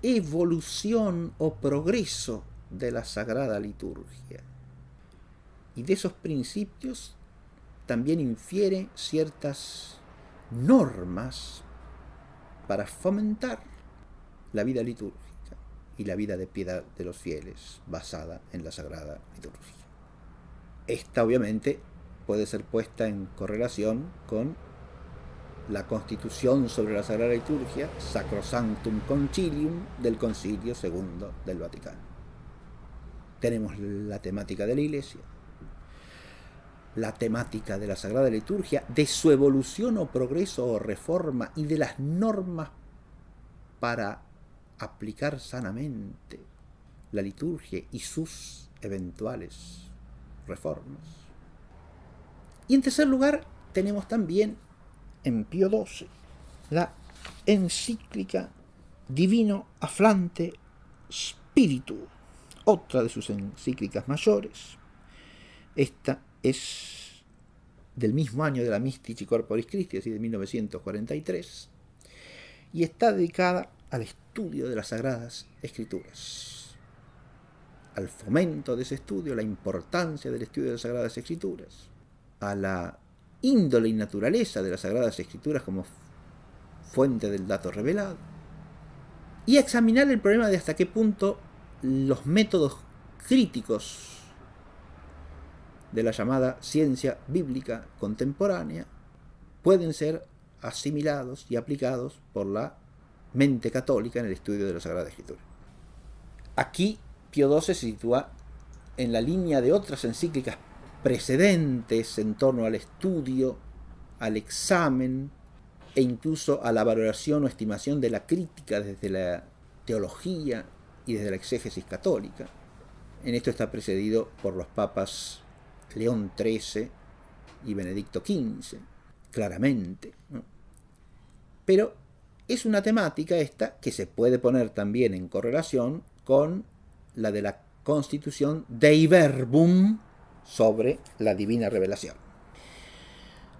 evolución o progreso de la Sagrada Liturgia. Y de esos principios también infiere ciertas normas para fomentar la vida litúrgica y la vida de piedad de los fieles basada en la Sagrada Liturgia. Esta obviamente puede ser puesta en correlación con la Constitución sobre la Sagrada Liturgia, Sacrosanctum Concilium, del Concilio II del Vaticano. Tenemos la temática de la Iglesia, la temática de la Sagrada Liturgia, de su evolución o progreso o reforma y de las normas para aplicar sanamente la liturgia y sus eventuales reformas. Y en tercer lugar tenemos también en Pío XII la encíclica Divino Afflante Spiritu, otra de sus encíclicas mayores. Esta es del mismo año de la Mystici Corporis Christi, es decir, de 1943, y está dedicada al estudio de las Sagradas Escrituras, al fomento de ese estudio, la importancia del estudio de las Sagradas Escrituras, a la índole y naturaleza de las Sagradas Escrituras como fuente del dato revelado, y a examinar el problema de hasta qué punto los métodos críticos de la llamada ciencia bíblica contemporánea pueden ser asimilados y aplicados por la mente católica en el estudio de la Sagrada Escritura. Aquí Pío XII se sitúa en la línea de otras encíclicas precedentes en torno al estudio, al examen e incluso a la valoración o estimación de la crítica desde la teología y desde la exégesis católica. En esto está precedido por los papas León XIII y Benedicto XV, claramente, ¿no? Pero es una temática esta que se puede poner también en correlación con la de la Constitución Dei Verbum sobre la divina revelación.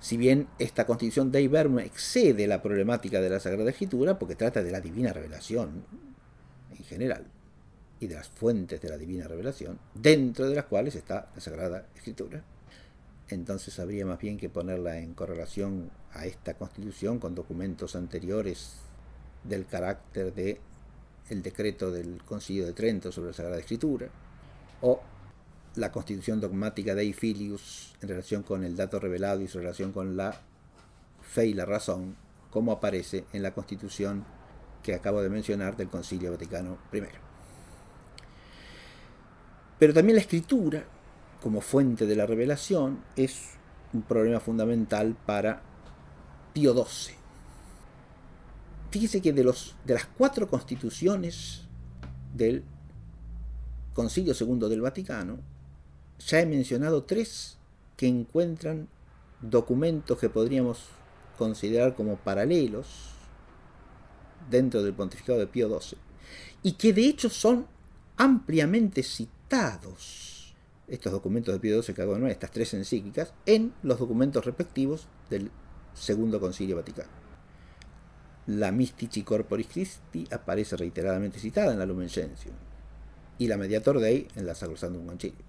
Si bien esta Constitución Dei Verbum excede la problemática de la Sagrada Escritura, porque trata de la divina revelación en general y de las fuentes de la divina revelación, dentro de las cuales está la Sagrada Escritura, entonces habría más bien que ponerla en correlación a esta Constitución con documentos anteriores del carácter de el decreto del Concilio de Trento sobre la Sagrada Escritura, o la Constitución dogmática Dei Filius en relación con el dato revelado y su relación con la fe y la razón, como aparece en la Constitución que acabo de mencionar del Concilio Vaticano I. Pero también la Escritura, como fuente de la revelación, es un problema fundamental para Pío XII. Fíjese que de las 4 constituciones del Concilio II del Vaticano, ya he mencionado 3 que encuentran documentos que podríamos considerar como paralelos dentro del pontificado de Pío XII, y que de hecho son ampliamente citados, estos documentos de Pío XII que acabo de nombrar, estas 3 encíclicas, en los documentos respectivos del Segundo Concilio Vaticano. La Mystici Corporis Christi aparece reiteradamente citada en la Lumen Gentium, y la Mediator Dei en la Sacrosanctum Concilium.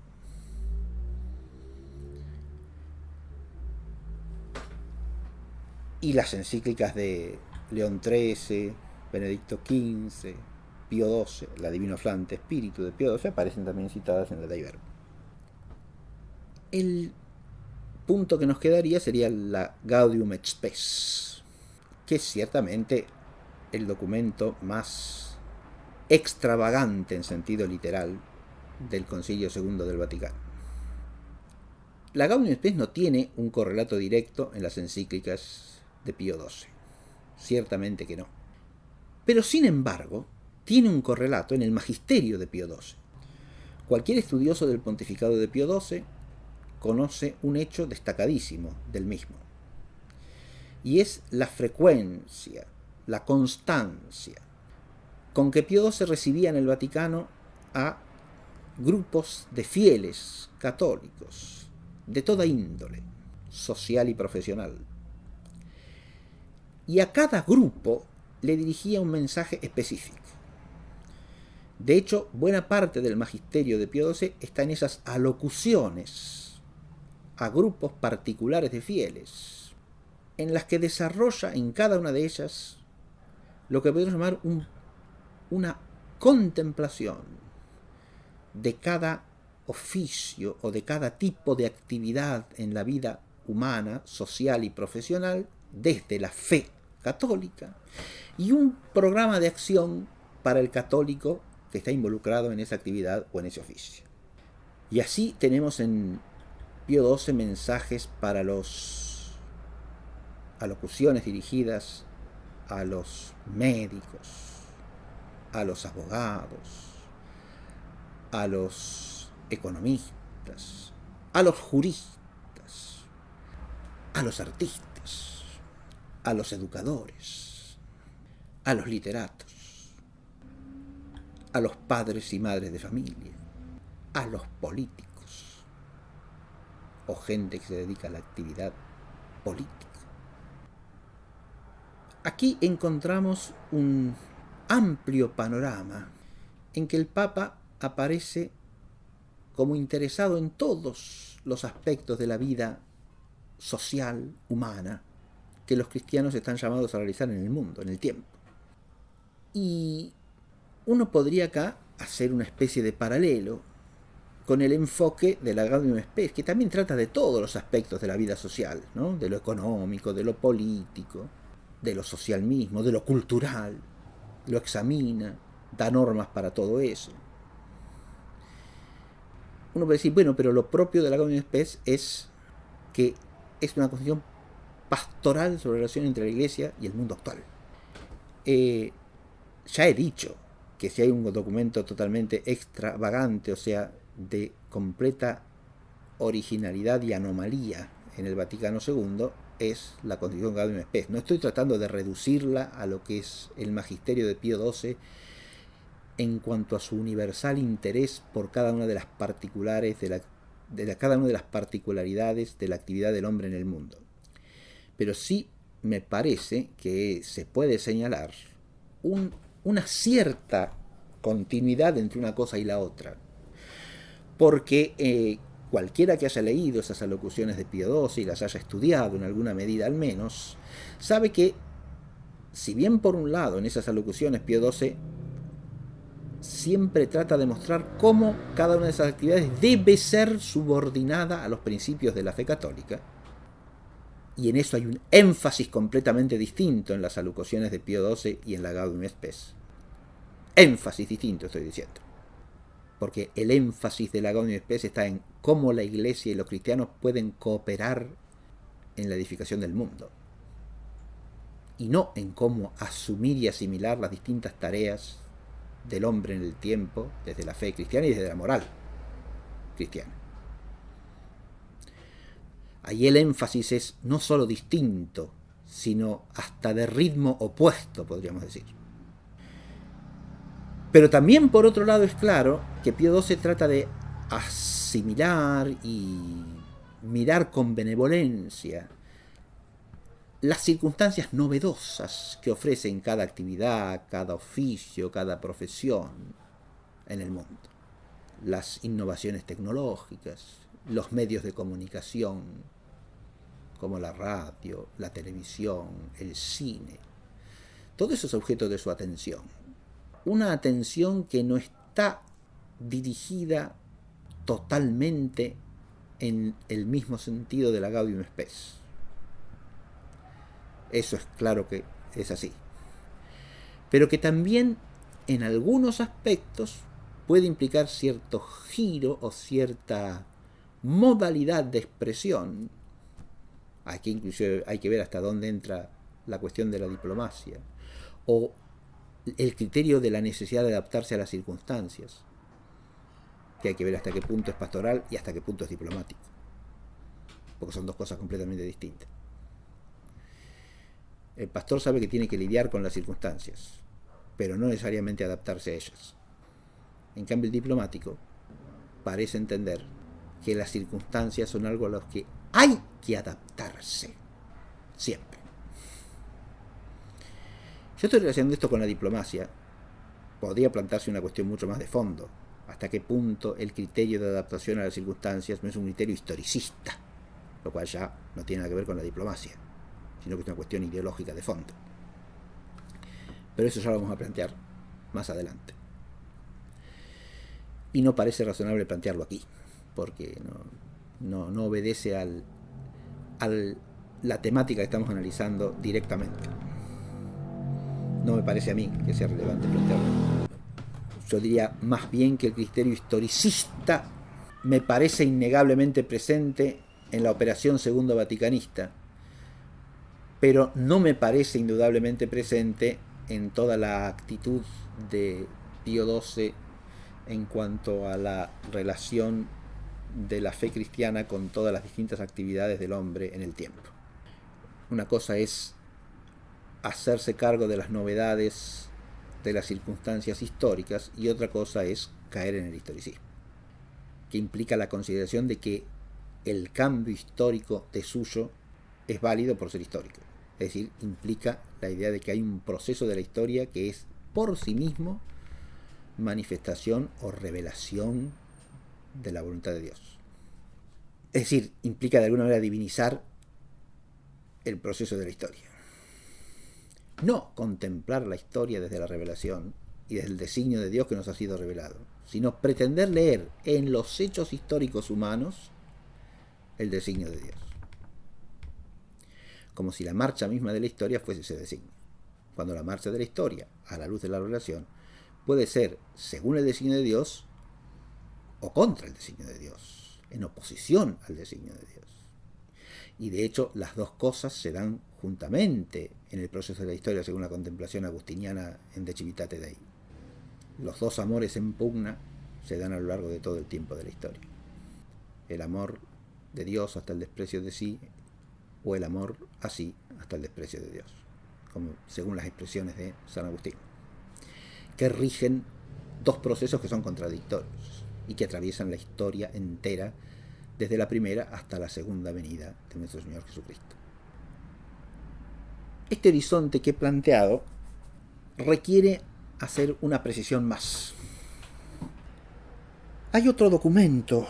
Y las encíclicas de León XIII, Benedicto XV, Pío XII, la Divino Flante Espíritu de Pío XII aparecen también citadas en la Dei Verbum. El punto que nos quedaría sería la Gaudium et Spes, que es ciertamente el documento más extravagante en sentido literal del Concilio II del Vaticano. La Gaudium et Spes no tiene un correlato directo en las encíclicas de Pío XII, ciertamente que no. Pero sin embargo, tiene un correlato en el magisterio de Pío XII. Cualquier estudioso del pontificado de Pío XII conoce un hecho destacadísimo del mismo, y es la frecuencia, la constancia con que Pío XII recibía en el Vaticano a grupos de fieles católicos de toda índole, social y profesional. Y a cada grupo le dirigía un mensaje específico. De hecho, buena parte del magisterio de Pío XII está en esas alocuciones a grupos particulares de fieles, en las que desarrolla en cada una de ellas lo que podemos llamar una contemplación de cada oficio o de cada tipo de actividad en la vida humana, social y profesional, desde la fe católica, y un programa de acción para el católico que está involucrado en esa actividad o en ese oficio. Y así tenemos en Pío XII mensajes para alocuciones dirigidas a los médicos, a los abogados, a los economistas, a los juristas, a los artistas, a los educadores, a los literatos, a los padres y madres de familia, a los políticos o gente que se dedica a la actividad política. Aquí encontramos un amplio panorama en que el Papa aparece como interesado en todos los aspectos de la vida social, humana, que los cristianos están llamados a realizar en el mundo, en el tiempo. Y uno podría acá hacer una especie de paralelo con el enfoque de la Gaudium et Spes, que también trata de todos los aspectos de la vida social, ¿no? De lo económico, de lo político, de lo social mismo, de lo cultural, lo examina, da normas para todo eso. Uno puede decir, bueno, pero lo propio de la Gaudium et Spes es que es una concepción pastoral sobre la relación entre la Iglesia y el mundo actual. Ya he dicho que si hay un documento totalmente extravagante, o sea, de completa originalidad y anomalía en el Vaticano II, es la Constitución Gaudium et Spes. No estoy tratando de reducirla a lo que es el magisterio de Pío XII en cuanto a su universal interés por cada una de las cada una de las particularidades de la actividad del hombre en el mundo. Pero sí me parece que se puede señalar una cierta continuidad entre una cosa y la otra, porque cualquiera que haya leído esas alocuciones de Pío XII y las haya estudiado en alguna medida al menos, sabe que, si bien por un lado en esas alocuciones Pío XII siempre trata de mostrar cómo cada una de esas actividades debe ser subordinada a los principios de la fe católica, y en eso hay un énfasis completamente distinto en las alocuciones de Pío XII y en la Gaudium et Spes. Énfasis distinto estoy diciendo, porque el énfasis de la Gaudium et Spes está en cómo la Iglesia y los cristianos pueden cooperar en la edificación del mundo. y no en cómo asumir y asimilar las distintas tareas del hombre en el tiempo, desde la fe cristiana y desde la moral cristiana. Ahí el énfasis es no solo distinto, sino hasta de ritmo opuesto, podríamos decir. Pero también, por otro lado, es claro que Pío XII trata de asimilar y mirar con benevolencia las circunstancias novedosas que ofrecen cada actividad, cada oficio, cada profesión en el mundo. Las innovaciones tecnológicas, los medios de comunicación, como la radio, la televisión, el cine. Todo eso es objeto de su atención. Una atención que no está dirigida totalmente en el mismo sentido de la Gaudium Spes. Eso es claro que es así. Pero que también en algunos aspectos puede implicar cierto giro o cierta modalidad de expresión. Aquí incluso hay que ver hasta dónde entra la cuestión de la diplomacia o el criterio de la necesidad de adaptarse a las circunstancias, que hay que ver hasta qué punto es pastoral y hasta qué punto es diplomático, porque son dos cosas completamente distintas. El pastor sabe que tiene que lidiar con las circunstancias, pero no necesariamente adaptarse a ellas. En cambio, el diplomático parece entender que las circunstancias son algo a los que hay que adaptarse, siempre. Yo estoy relacionando esto con la diplomacia. Podría plantearse una cuestión mucho más de fondo. Hasta qué punto el criterio de adaptación a las circunstancias no es un criterio historicista, lo cual ya no tiene nada que ver con la diplomacia, sino que es una cuestión ideológica de fondo. Pero eso ya lo vamos a plantear más adelante. Y no parece razonable plantearlo aquí, porque no obedece a la temática que estamos analizando directamente. No me parece a mí que sea relevante plantearlo. Yo diría más bien que el criterio historicista me parece innegablemente presente en la operación Segundo Vaticanista, pero no me parece indudablemente presente en toda la actitud de Pío XII en cuanto a la relación de la fe cristiana con todas las distintas actividades del hombre en el tiempo. Una cosa es hacerse cargo de las novedades de las circunstancias históricas y otra cosa es caer en el historicismo, que implica la consideración de que el cambio histórico de suyo es válido por ser histórico. Es decir, implica la idea de que hay un proceso de la historia que es por sí mismo manifestación o revelación de la voluntad de Dios. Es decir, implica de alguna manera divinizar el proceso de la historia. No contemplar la historia desde la revelación y desde el designio de Dios que nos ha sido revelado, sino pretender leer en los hechos históricos humanos el designio de Dios. Como si la marcha misma de la historia fuese ese designio. Cuando la marcha de la historia, a la luz de la revelación, puede ser según el designio de Dios o contra el designio de Dios, en oposición al designio de Dios. Y de hecho las dos cosas se dan juntamente en el proceso de la historia según la contemplación agustiniana en De Civitate Dei. Los dos amores en pugna se dan a lo largo de todo el tiempo de la historia. El amor de Dios hasta el desprecio de sí, o el amor así hasta el desprecio de Dios, como según las expresiones de San Agustín, que rigen dos procesos que son contradictorios y que atraviesan la historia entera desde la primera hasta la segunda venida de nuestro Señor Jesucristo. Este horizonte que he planteado requiere hacer una precisión más. Hay otro documento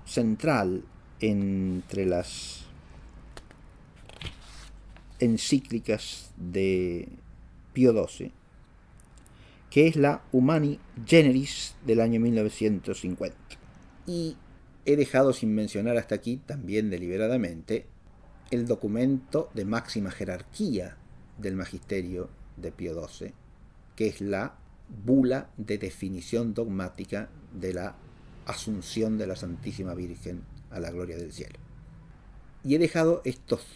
central entre las encíclicas de Pío XII, que es la Humani Generis del año 1950. Y he dejado sin mencionar hasta aquí, también deliberadamente, el documento de máxima jerarquía del magisterio de Pío XII, que es la bula de definición dogmática de la Asunción de la Santísima Virgen a la gloria del cielo. Y he dejado estos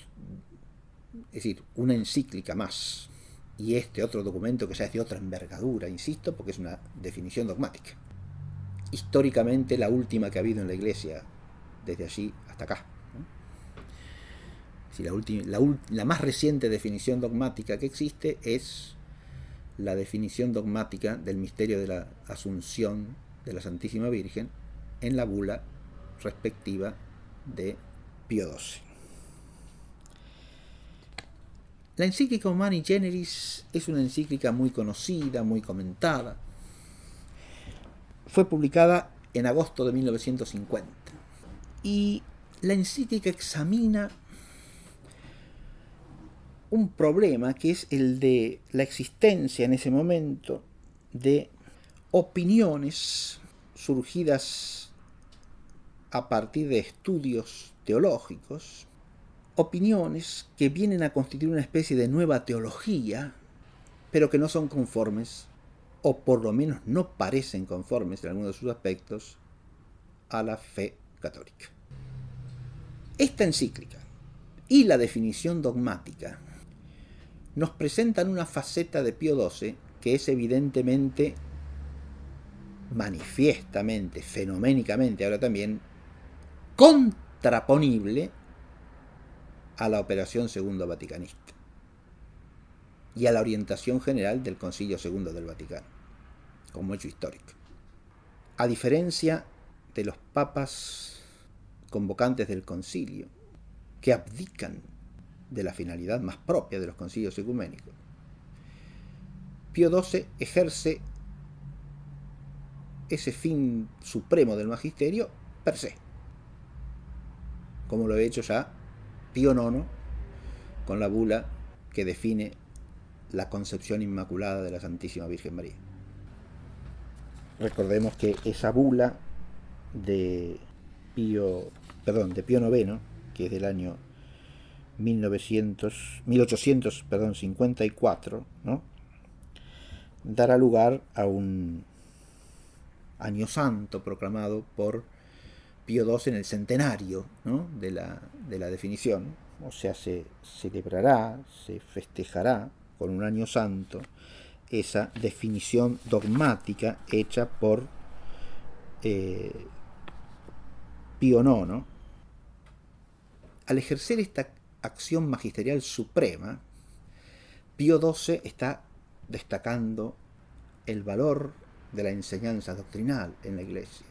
Es decir, una encíclica más. Y este otro documento que ya es de otra envergadura, insisto, porque es una definición dogmática. Históricamente la última que ha habido en la Iglesia desde allí hasta acá. Si la más reciente definición dogmática que existe es la definición dogmática del misterio de la Asunción de la Santísima Virgen en la bula respectiva de Pío XII. La encíclica Humani Generis es una encíclica muy conocida, muy comentada. Fue publicada en agosto de 1950 y la encíclica examina un problema que es el de la existencia en ese momento de opiniones surgidas a partir de estudios teológicos, opiniones que vienen a constituir una especie de nueva teología, pero que no son conformes, o por lo menos no parecen conformes en algunos de sus aspectos, a la fe católica. Esta encíclica y la definición dogmática nos presentan una faceta de Pío XII que es evidentemente, manifiestamente, fenoménicamente ahora también, contraponible a la operación segundo vaticanista y a la orientación general del Concilio Segundo del Vaticano, como hecho histórico. A diferencia de los papas convocantes del concilio, que abdican de la finalidad más propia de los concilios ecuménicos, Pío XII ejerce ese fin supremo del magisterio per se, como lo ha hecho ya Pío IX con la bula que define la concepción inmaculada de la Santísima Virgen María. Recordemos que esa bula de Pío IX, que es del año 1854, ¿no?, dará lugar a un año santo proclamado por Pío XII en el centenario, ¿no?, de la definición. O sea, se celebrará, se festejará con un año santo esa definición dogmática hecha por Pío IX. Al ejercer esta acción magisterial suprema, Pío XII está destacando el valor de la enseñanza doctrinal en la Iglesia,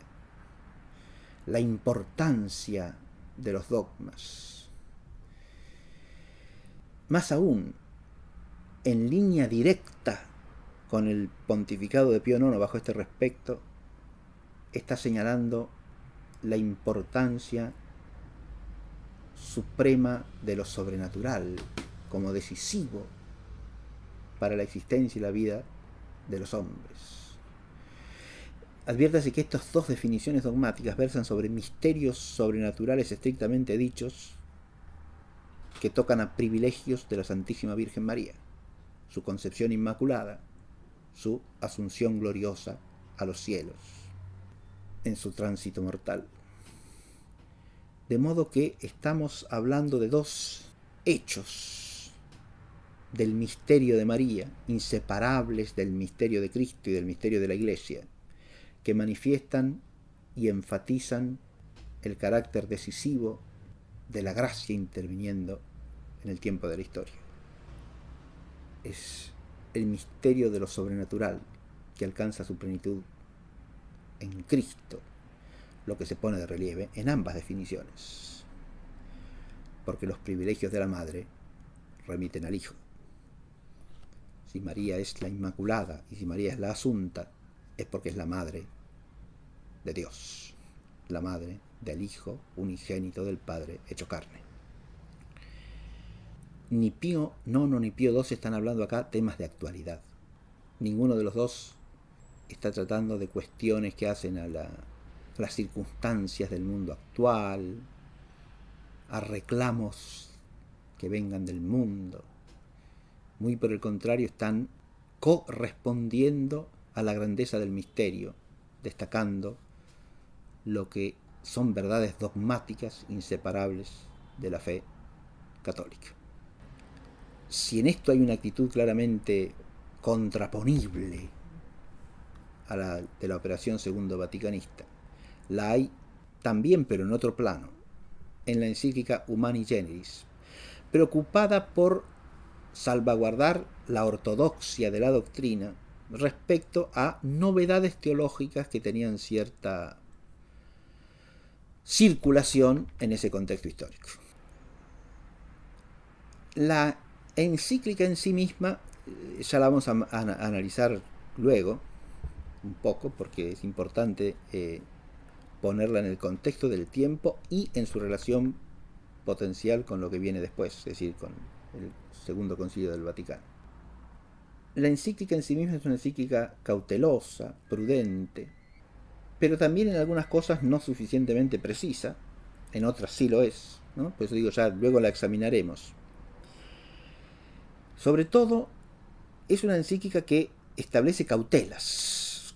la importancia de los dogmas. Más aún, en línea directa con el pontificado de Pío IX bajo este respecto, está señalando la importancia suprema de lo sobrenatural como decisivo para la existencia y la vida de los hombres. Adviértase que estas dos definiciones dogmáticas versan sobre misterios sobrenaturales estrictamente dichos que tocan a privilegios de la Santísima Virgen María, su concepción inmaculada, su asunción gloriosa a los cielos en su tránsito mortal. De modo que estamos hablando de dos hechos del misterio de María, inseparables del misterio de Cristo y del misterio de la Iglesia, que manifiestan y enfatizan el carácter decisivo de la gracia interviniendo en el tiempo de la historia. Es el misterio de lo sobrenatural que alcanza su plenitud en Cristo, lo que se pone de relieve en ambas definiciones, porque los privilegios de la Madre remiten al Hijo. Si María es la Inmaculada y si María es la Asunta, es porque es la Madre de Dios, la Madre del Hijo unigénito del Padre hecho carne. Ni Pío IX ni Pío XII están hablando acá temas de actualidad. Ninguno de los dos está tratando de cuestiones que hacen a las circunstancias del mundo actual, a reclamos que vengan del mundo. Muy por el contrario, están correspondiendo a la grandeza del misterio, destacando lo que son verdades dogmáticas inseparables de la fe católica. si en esto hay una actitud claramente contraponible a la de la Operación Segundo Vaticanista, la hay también, pero en otro plano, en la encíclica Humani Generis, preocupada por salvaguardar la ortodoxia de la doctrina respecto a novedades teológicas que tenían cierta circulación en ese contexto histórico. La encíclica en sí misma ya la vamos a analizar luego un poco, porque es importante ponerla en el contexto del tiempo y en su relación potencial con lo que viene después, es decir, con el Segundo Concilio del Vaticano. La encíclica en sí misma es una encíclica cautelosa, prudente, pero también en algunas cosas no suficientemente precisa, en otras sí lo es, ¿no? Por eso digo, ya luego la examinaremos. Sobre todo, es una encíclica que establece cautelas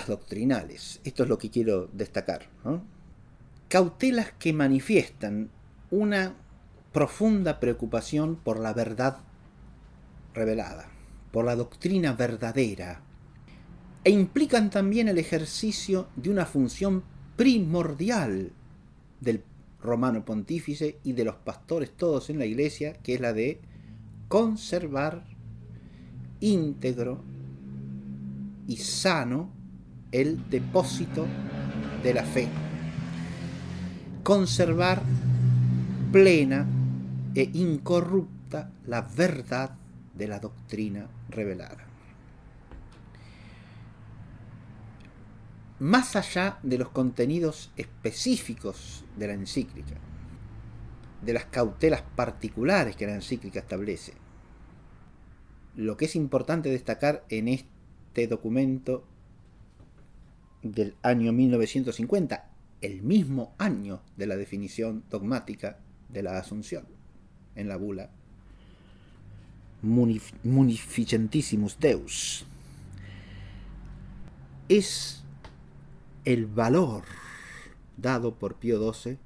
doctrinales. Esto es lo que quiero destacar, ¿no? Cautelas que manifiestan una profunda preocupación por la verdad revelada, por la doctrina verdadera, e implican también el ejercicio de una función primordial del romano pontífice y de los pastores todos en la Iglesia, que es la de conservar íntegro y sano el depósito de la fe, conservar plena e incorrupta la verdad de la doctrina revelada. Más allá de los contenidos específicos de la encíclica, de las cautelas particulares que la encíclica establece, lo que es importante destacar en este documento del año 1950, el mismo año de la definición dogmática de la Asunción, en la bula Munificentissimus Deus, es el valor dado por Pío XII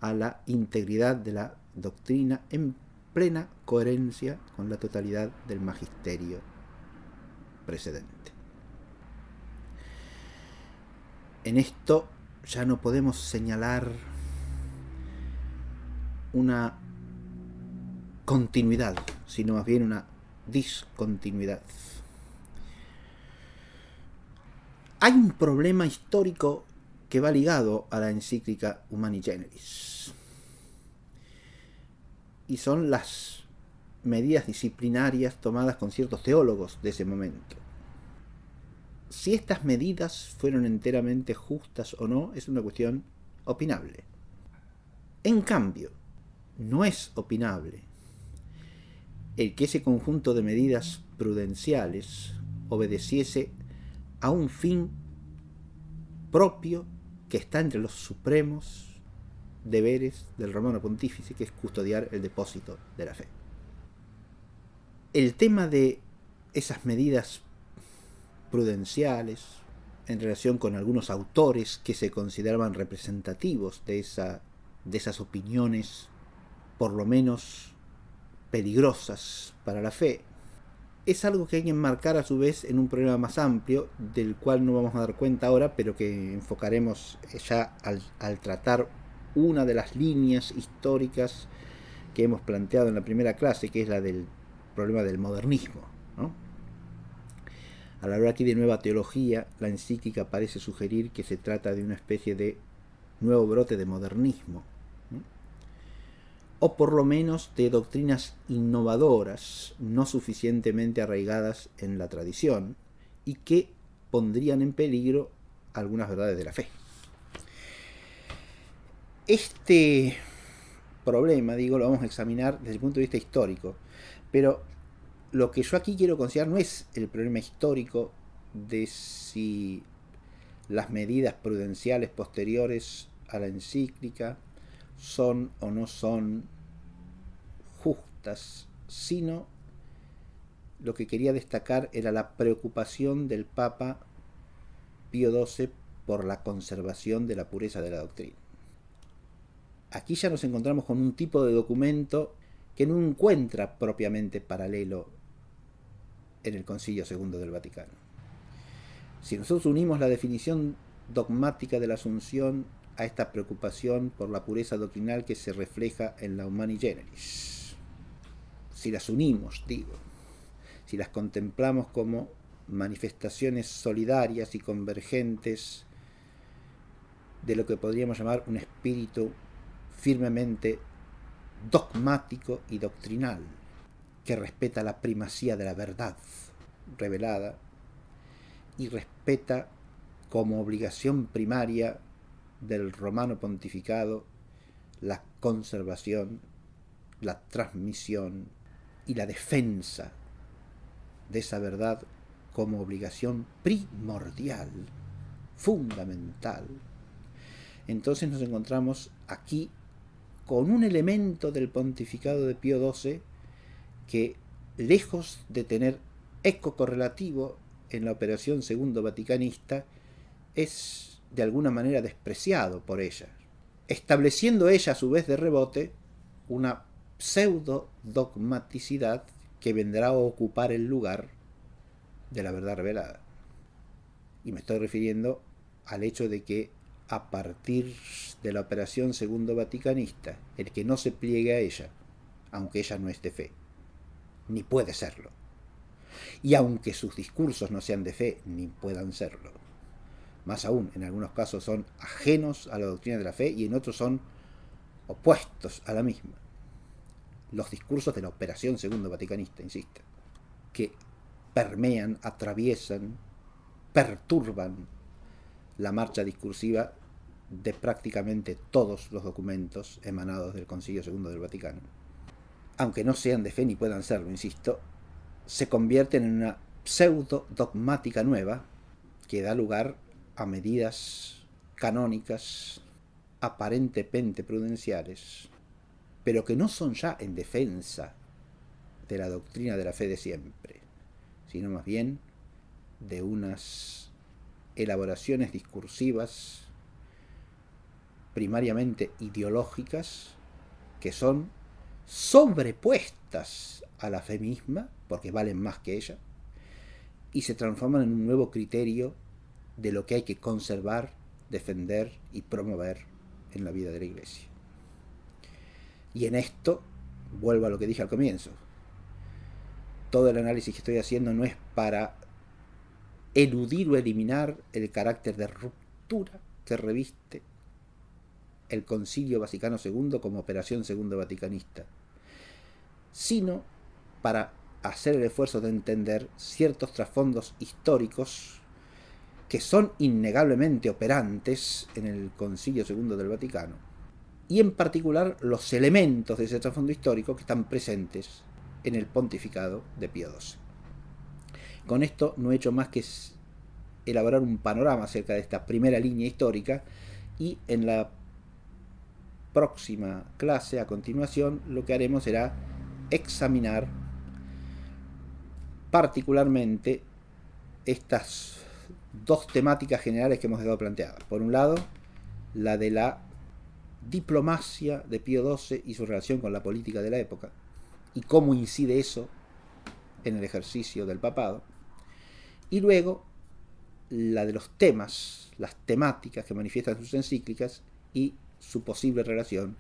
a la integridad de la doctrina en plena coherencia con la totalidad del magisterio precedente. En esto ya no podemos señalar una continuidad, sino más bien una discontinuidad. Hay un problema histórico que va ligado a la encíclica Humani Generis, y son las medidas disciplinarias tomadas con ciertos teólogos de ese momento. Si estas medidas fueron enteramente justas o no es una cuestión opinable. En cambio, no es opinable el que ese conjunto de medidas prudenciales obedeciese a un fin propio que está entre los supremos deberes del romano pontífice, que es custodiar el depósito de la fe. El tema de esas medidas prudenciales en relación con algunos autores que se consideraban representativos de esas opiniones, por lo menos peligrosas para la fe, es algo que hay que enmarcar a su vez en un problema más amplio, del cual no vamos a dar cuenta ahora, pero que enfocaremos ya al tratar una de las líneas históricas que hemos planteado en la primera clase, que es la del problema del modernismo, ¿no? Al hablar aquí de nueva teología, la encíclica parece sugerir que se trata de una especie de nuevo brote de modernismo, ¿no? O por lo menos de doctrinas innovadoras, no suficientemente arraigadas en la tradición, y que pondrían en peligro algunas verdades de la fe. Este problema, digo, lo vamos a examinar desde el punto de vista histórico, pero lo que yo aquí quiero considerar no es el problema histórico de si las medidas prudenciales posteriores a la encíclica son o no son justas, sino lo que quería destacar era la preocupación del Papa Pío XII por la conservación de la pureza de la doctrina. Aquí ya nos encontramos con un tipo de documento que no encuentra propiamente paralelo en el Concilio II del Vaticano. Si nosotros unimos la definición dogmática de la Asunción a esta preocupación por la pureza doctrinal que se refleja en la Humani Generis, si las unimos, si las contemplamos como manifestaciones solidarias y convergentes de lo que podríamos llamar un espíritu firmemente dogmático y doctrinal, que respeta la primacía de la verdad revelada y respeta como obligación primaria del romano pontificado la conservación, la transmisión y la defensa de esa verdad como obligación primordial, fundamental. Entonces nos encontramos aquí con un elemento del pontificado de Pío XII que, lejos de tener eco correlativo en la operación segundo vaticanista, es de alguna manera despreciado por ella, estableciendo ella a su vez de rebote una pseudo dogmaticidad que vendrá a ocupar el lugar de la verdad revelada. Y me estoy refiriendo al hecho de que a partir de la operación segundo vaticanista, el que no se pliegue a ella, aunque ella no es de fe, ni puede serlo, y aunque sus discursos no sean de fe, ni puedan serlo, más aún, en algunos casos son ajenos a la doctrina de la fe y en otros son opuestos a la misma. Los discursos de la operación segundo vaticanista, insisto, que permean, atraviesan, perturban la marcha discursiva de prácticamente todos los documentos emanados del Concilio II del Vaticano. Aunque no sean de fe ni puedan serlo, insisto, se convierten en una pseudo dogmática nueva que da lugar a medidas canónicas aparentemente prudenciales, pero que no son ya en defensa de la doctrina de la fe de siempre, sino más bien de unas elaboraciones discursivas primariamente ideológicas que son sobrepuestas a la fe misma, porque valen más que ella, y se transforman en un nuevo criterio de lo que hay que conservar, defender y promover en la vida de la Iglesia. Y en esto, vuelvo a lo que dije al comienzo, todo el análisis que estoy haciendo no es para eludir o eliminar el carácter de ruptura que reviste el Concilio Vaticano II como operación segundo vaticanista, sino para hacer el esfuerzo de entender ciertos trasfondos históricos que son innegablemente operantes en el Concilio II del Vaticano, y en particular los elementos de ese trasfondo histórico que están presentes en el pontificado de Pío XII. Con esto no he hecho más que elaborar un panorama acerca de esta primera línea histórica, y en la próxima clase, a continuación, lo que haremos será examinar particularmente estas dos temáticas generales que hemos dejado planteadas. Por un lado, la de la diplomacia de Pío XII y su relación con la política de la época, y cómo incide eso en el ejercicio del papado. Y luego, la de los temas, las temáticas que manifiestan sus encíclicas y su posible relación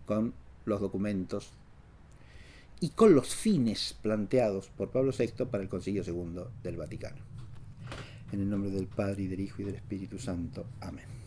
con los documentos y con los fines planteados por Pablo VI para el Concilio II del Vaticano. En el nombre del Padre, y del Hijo, y del Espíritu Santo. Amén.